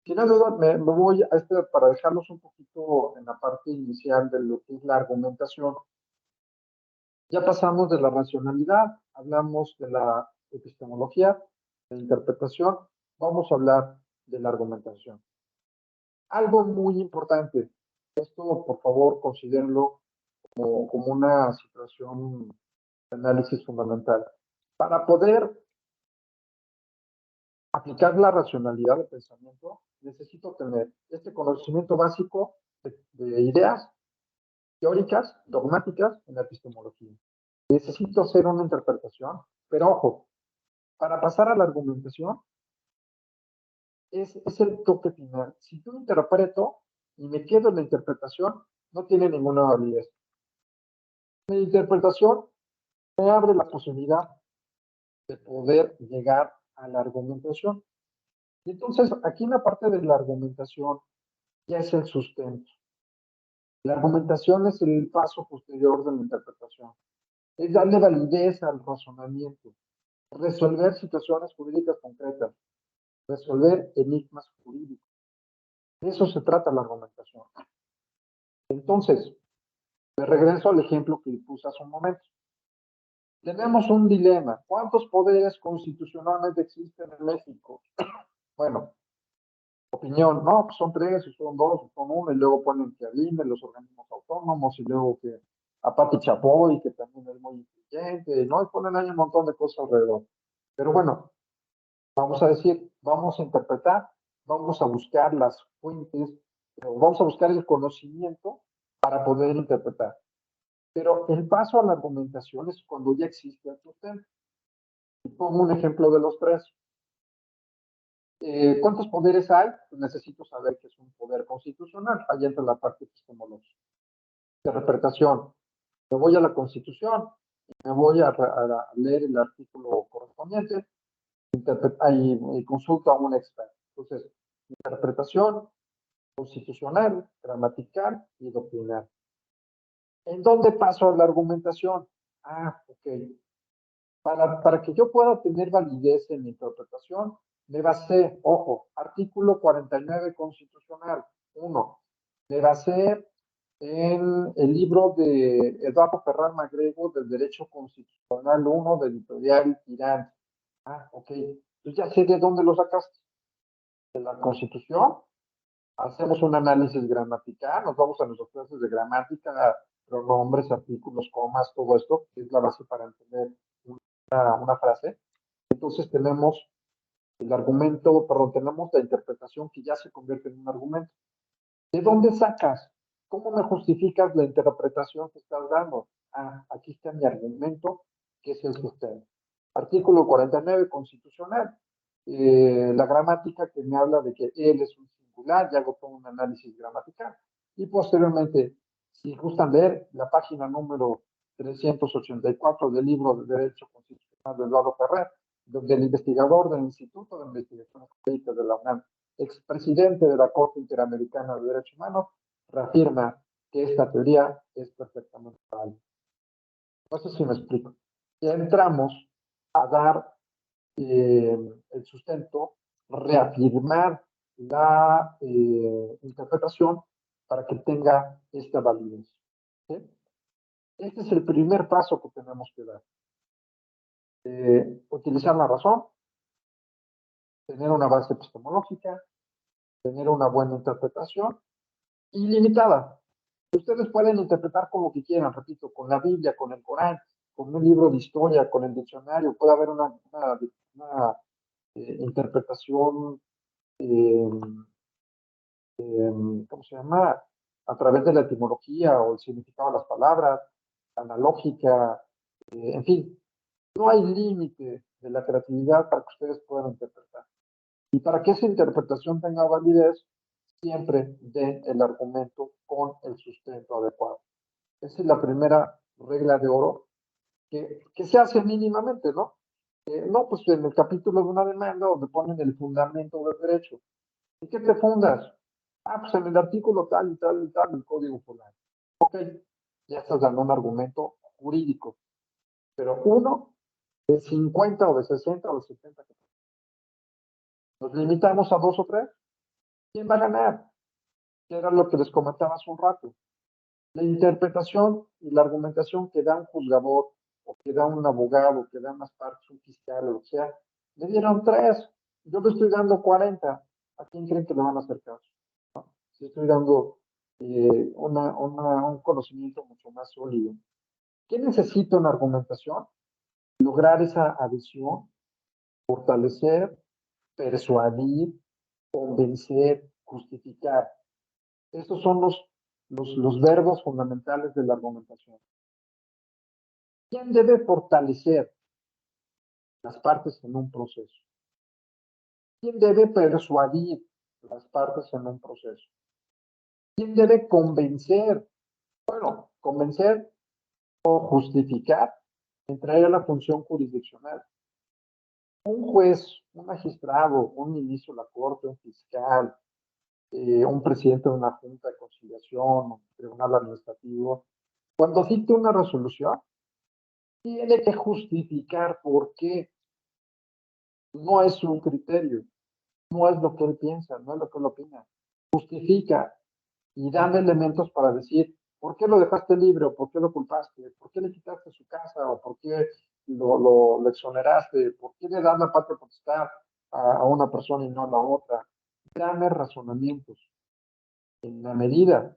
sin duda me voy a para dejarlos un poquito en la parte inicial de lo que es la argumentación. Ya pasamos de la racionalidad, hablamos de la epistemología, de la interpretación, vamos a hablar de la argumentación. Algo muy importante, esto por favor considérenlo como una situación de análisis fundamental. Para poder aplicar la racionalidad de pensamiento, necesito tener este conocimiento básico de ideas teóricas, dogmáticas en la epistemología. Necesito hacer una interpretación, pero ojo, para pasar a la argumentación, es el toque final. Si yo interpreto y me quedo en la interpretación, no tiene ninguna validez. La interpretación me abre la posibilidad de poder llegar a la argumentación. Y entonces, aquí en la parte de la argumentación, ya es el sustento. La argumentación es el paso posterior de la interpretación. Es darle validez al razonamiento, resolver situaciones jurídicas concretas, resolver enigmas jurídicos. De eso se trata la argumentación. Entonces, me regreso al ejemplo que puse hace un momento. Tenemos un dilema. ¿Cuántos poderes constitucionalmente existen en México? Bueno, opinión, no, pues son 3, o son 2, o son 1, y luego ponen que INE, los organismos autónomos, y luego que a Pati Chapoy, que también es muy inteligente, ¿no? Y ponen ahí un montón de cosas alrededor. Pero bueno, vamos a decir, vamos a interpretar, vamos a buscar las fuentes, vamos a buscar el conocimiento para poder interpretar. Pero el paso a la argumentación es cuando ya existe el sustento. Pongo un ejemplo de los 3. ¿Cuántos poderes hay? Pues necesito saber qué es un poder constitucional. Ahí entra la parte epistemológica. Interpretación. Me voy a la Constitución, me voy a leer el artículo correspondiente y consulto a un experto. Entonces, interpretación constitucional, gramatical y doctrinal. ¿En dónde paso a la argumentación? Ok. Para que yo pueda tener validez en mi interpretación, me basé, ojo, artículo 49 constitucional, 1. Me basé en el libro de Eduardo Ferran Magrego del Derecho Constitucional 1 de Editorial Tirán. Ok. Entonces ya sé de dónde lo sacaste. De la Constitución. Hacemos un análisis gramatical, nos vamos a nuestras clases de gramática, pronombres, artículos, comas, todo esto, que es la base para entender una frase. Entonces tenemos el argumento, perdón, tenemos la interpretación que ya se convierte en un argumento. ¿De dónde sacas? ¿Cómo me justificas la interpretación que estás dando? Aquí está mi argumento, que es el sustento. Artículo 49 constitucional. La gramática que me habla de que él es un singular, ya hago todo un análisis gramatical. Y posteriormente, si gustan leer la página número 384 del libro de Derecho Constitucional de Eduardo Ferrer, donde el investigador del Instituto de Investigaciones Jurídicas de la UNAM, expresidente de la Corte Interamericana de Derechos Humanos, reafirma que esta teoría es perfectamente válida. No sé si me explico. Ya entramos a dar el sustento, reafirmar la interpretación para que tenga esta validez. ¿Sí? Este es el primer paso que tenemos que dar. Utilizar la razón, tener una base epistemológica, tener una buena interpretación ilimitada. Ustedes pueden interpretar como que quieran, repito, con la Biblia, con el Corán, con un libro de historia, con el diccionario, puede haber una interpretación, ¿cómo se llama? A través de la etimología o el significado de las palabras, analógica, en fin, no hay límite de la creatividad para que ustedes puedan interpretar. Y para que esa interpretación tenga validez, siempre den el argumento con el sustento adecuado. Esa es la primera regla de oro que se hace mínimamente, ¿no? No, pues en el capítulo de una demanda donde ponen el fundamento del derecho. ¿En qué te fundas? Pues en el artículo tal y tal y tal del Código Penal. Ok, ya estás dando un argumento jurídico. Pero uno de 50 o de 60 o de 70. Nos limitamos a 2 o 3. ¿Quién va a ganar? Que era lo que les comentaba hace un rato. La interpretación y la argumentación que da un juzgador, o que da un abogado, que da más partes, un fiscal, o lo que sea, le dieron 3. Yo le estoy dando 40. ¿A quién creen que le van a hacer caso? ¿No? Si estoy dando un conocimiento mucho más sólido. ¿Qué necesito en argumentación? Lograr esa adhesión, fortalecer persuadir, convencer, justificar. Estos son los verbos fundamentales de la argumentación. ¿Quién debe fortalecer las partes en un proceso? ¿Quién debe persuadir las partes en un proceso? ¿Quién debe convencer? Bueno, convencer o justificar entraría la función jurisdiccional. Un juez, un magistrado, un ministro de la corte, un fiscal, un presidente de una junta de conciliación, un tribunal administrativo, cuando dicte una resolución, tiene que justificar por qué. No es un criterio, no es lo que él piensa, no es lo que él opina. Justifica y dan elementos para decir, ¿por qué lo dejaste libre? ¿O por qué lo culpaste? ¿Por qué le quitaste su casa? ¿O por qué lo exoneraste? ¿Por qué le das la patria potestad a una persona y no a la otra? Dame razonamientos. En la medida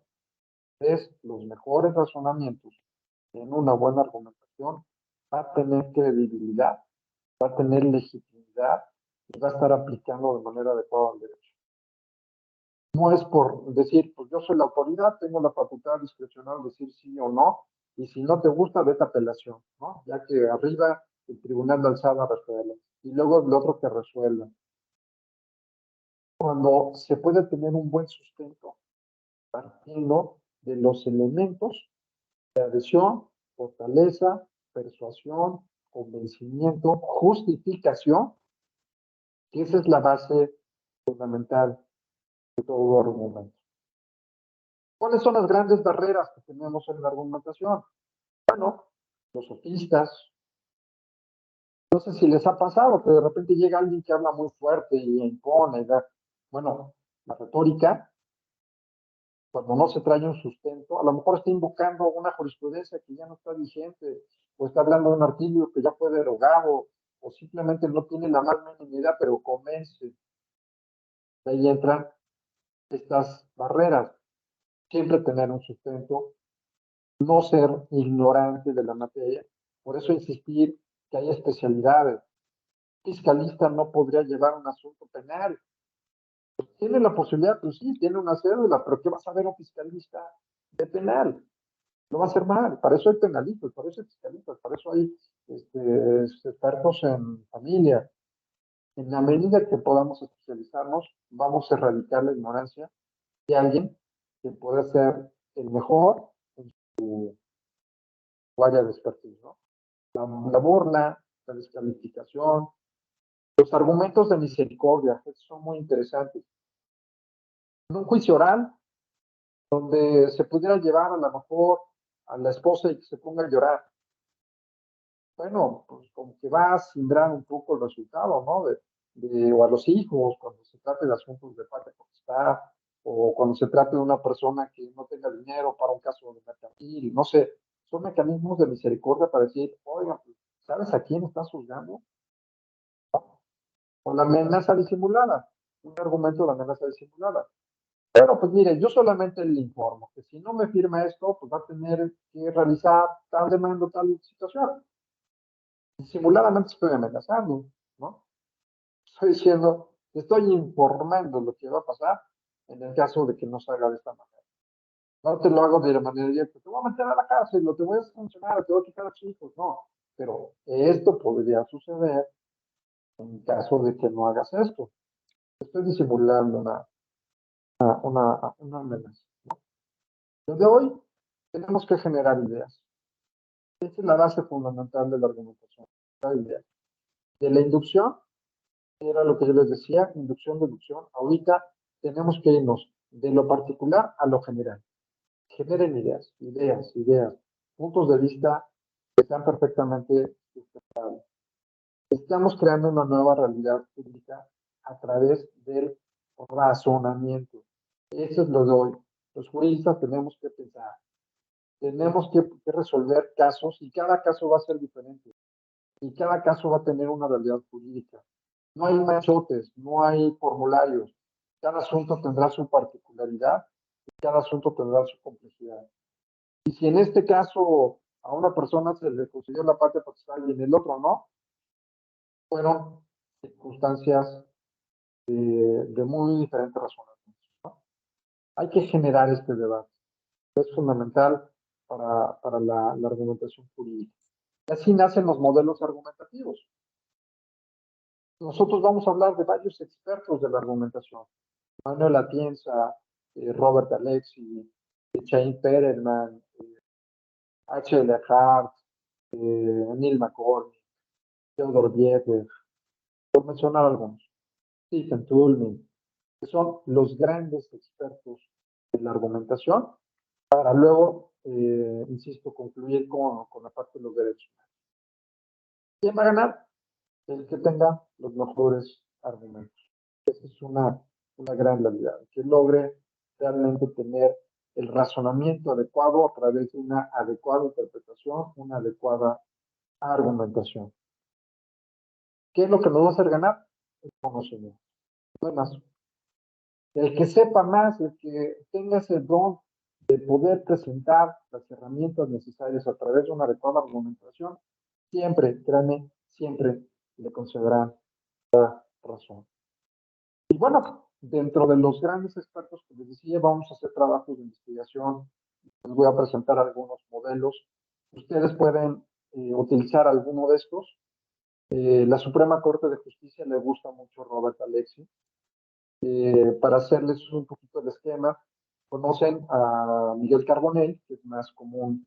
de los mejores razonamientos en una buena argumentación, va a tener credibilidad, va a tener legitimidad y va a estar aplicando de manera adecuada al derecho. No es por decir, pues yo soy la autoridad, tengo la facultad discrecional de decir sí o no, y si no te gusta, vete a apelación, ¿no? Ya que arriba el tribunal de alzada resuelve, y luego el otro que resuelva. Cuando se puede tener un buen sustento, partiendo de los elementos de adhesión, fortaleza, persuasión, convencimiento, justificación, que esa es la base fundamental de todo argumento. ¿Cuáles son las grandes barreras que tenemos en la argumentación? Bueno, los sofistas. No sé si les ha pasado que de repente llega alguien que habla muy fuerte y impone. Bueno, la retórica, cuando no se trae un sustento, a lo mejor está invocando una jurisprudencia que ya no está vigente, o está hablando de un artículo que ya fue derogado, o simplemente no tiene la más mínima idea, pero convence. De ahí entran estas barreras. Siempre tener un sustento, no ser ignorante de la materia. Por eso insistir que hay especialidades. Un fiscalista no podría llevar un asunto penal. Tiene la posibilidad, pues sí, tiene una cédula, pero ¿qué va a saber un fiscalista de penal? Lo va a hacer mal. Para eso hay penalistas, para eso hay fiscalistas, para eso hay expertos en familia. En la medida que podamos especializarnos, vamos a erradicar la ignorancia de alguien que puede ser el mejor en su área de expertise, ¿no? La burla, la descalificación, los argumentos de misericordia, estos son muy interesantes. En un juicio oral, donde se pudiera llevar a lo mejor a la esposa y que se ponga a llorar. Bueno, pues como que va a cindrar un poco el resultado, ¿no? O a los hijos, cuando se trate de asuntos de patria potestad, o cuando se trate de una persona que no tenga dinero para un caso de mercantil, no sé, son mecanismos de misericordia para decir, oiga, ¿sabes a quién estás juzgando? O la amenaza disimulada, un argumento de amenaza disimulada. Pero pues mire, yo solamente le informo que si no me firma esto, pues va a tener que realizar tal demanda, tal situación. Disimuladamente estoy amenazando, ¿no? Estoy diciendo, estoy informando lo que va a pasar en el caso de que no se haga de esta manera. No te lo hago de la manera directa, te voy a meter a la cárcel, lo te voy a sancionar, te voy a quitar a tus hijos, no. Pero esto podría suceder en caso de que no hagas esto. Estoy disimulando una amenaza, ¿no? Desde hoy tenemos que generar ideas. Esa es la base fundamental de la argumentación. La idea. De la inducción, era lo que yo les decía, inducción, deducción. Ahorita tenemos que irnos de lo particular a lo general. Generen ideas, puntos de vista que están perfectamente sustentables. Estamos creando una nueva realidad pública a través del razonamiento. Eso es lo de hoy. Los juristas tenemos que pensar, tenemos que resolver casos y cada caso va a ser diferente y cada caso va a tener una realidad jurídica. No hay machotes, no hay formularios. Cada asunto tendrá su particularidad y cada asunto tendrá su complejidad. Y si en este caso a una persona se le concedió la patria potestad y en el otro no, fueron circunstancias de muy diferentes razonamientos, ¿no? Hay que generar este debate. Es fundamental para la argumentación jurídica. Y así nacen los modelos argumentativos. Nosotros vamos a hablar de varios expertos de la argumentación. Manuel Atienza, Robert Alexi, Chaim Perelman, H.L. Hart, Neil McCormick, Theodor Bieber, por mencionar algunos. Stephen Toulmin, que son los grandes expertos en la argumentación, para luego, insisto, concluir con la parte de los derechos humanos. ¿Quién va a ganar? El que tenga los mejores argumentos. Esa es una gran realidad, que logre realmente tener el razonamiento adecuado a través de una adecuada interpretación, una adecuada argumentación. ¿Qué es lo que nos va a hacer ganar? El conocimiento. No hay más. El que sepa más, el que tenga ese don de poder presentar las herramientas necesarias a través de una adecuada argumentación, siempre, créanme, siempre le concederán la razón. Y bueno, dentro de los grandes expertos que les decía, vamos a hacer trabajos de investigación. Les voy a presentar algunos modelos. Ustedes pueden utilizar alguno de estos. La Suprema Corte de Justicia le gusta mucho Robert Alexi. Para hacerles un poquito el esquema, conocen a Miguel Carbonell, que es más común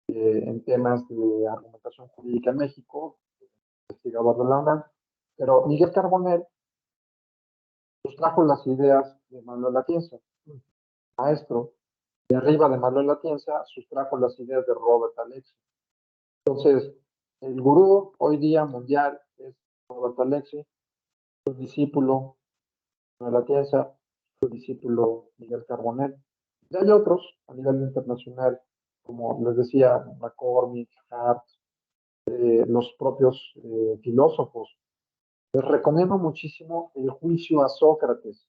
en temas de argumentación jurídica en México, investigador de la UNAM, pero Miguel Carbonell trajo las ideas de Manuel Atienza, maestro. De arriba de Manuel Atienza sustrajo las ideas de Robert Alexi. Entonces, el gurú hoy día mundial es Robert Alexi, su discípulo Manuel Atienza, su discípulo Miguel Carbonell. Y hay otros a nivel internacional, como les decía, McCormick, Hart, los propios filósofos. Les recomiendo muchísimo el juicio a Sócrates.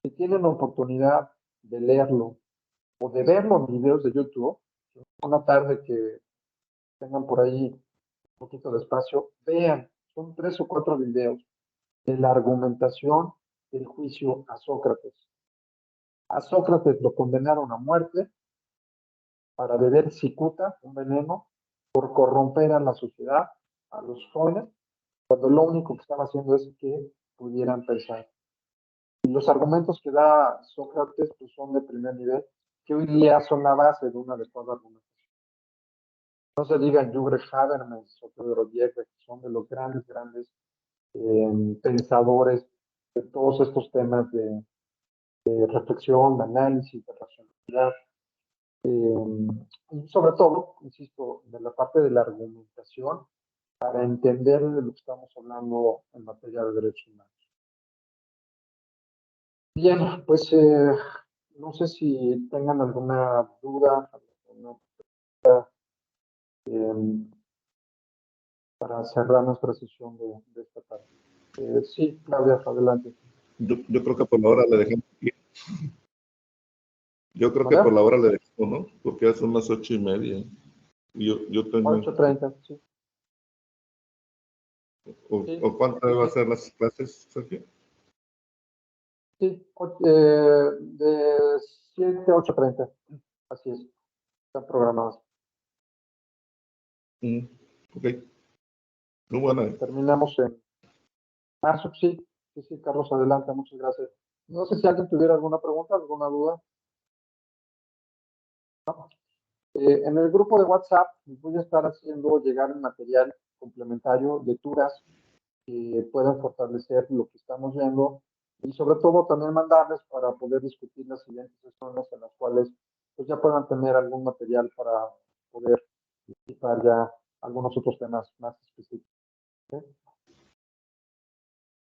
Si tienen la oportunidad de leerlo o de verlo en videos de YouTube, una tarde que tengan por ahí un poquito de espacio, vean, son 3 o 4 videos de la argumentación del juicio a Sócrates. A Sócrates lo condenaron a muerte para beber cicuta, un veneno, por corromper a la sociedad, a los jóvenes, cuando lo único que estaba haciendo es que pudieran pensar. Y los argumentos que da Sócrates pues, son de primer nivel, que hoy día son la base de una adecuada argumentación. No se digan Jürgen Habermas o Theodor Bieber, que son de los grandes pensadores de todos estos temas de reflexión, de análisis, de racionalidad. Y sobre todo, insisto, de la parte de la argumentación para entender de lo que estamos hablando en materia de derechos humanos. Bien, pues no sé si tengan alguna duda, alguna pregunta, para cerrar nuestra sesión de esta tarde. Sí, Claudia, adelante. Yo creo que por la hora le dejamos aquí. Yo creo que por la hora le dejamos, ¿no? Porque ya son las 8:30. Yo tengo... 8:30, sí. ¿O cuántas van a ser las clases, Sergio? Sí, de 7 a 8:30. Así es. Están programadas. Ok. Muy buena. Terminamos en marzo, sí. Sí, Carlos, adelante. Muchas gracias. No sé si alguien tuviera alguna pregunta, alguna duda. ¿No? En el grupo de WhatsApp les voy a estar haciendo llegar el material complementario, lecturas que puedan fortalecer lo que estamos viendo y sobre todo también mandarles para poder discutir las siguientes sesiones en las cuales pues ya puedan tener algún material para poder discutir ya algunos otros temas más específicos. ¿Sí?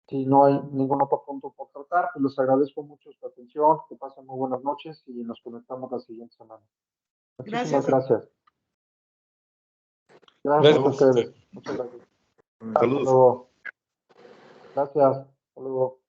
Si no hay ningún otro punto por tratar, pues les agradezco mucho su atención, que pasen muy buenas noches y nos conectamos la siguiente semana. Muchísimas gracias. Gracias a ustedes. Muchas gracias. Saludos. Hasta luego. Gracias. Hasta luego.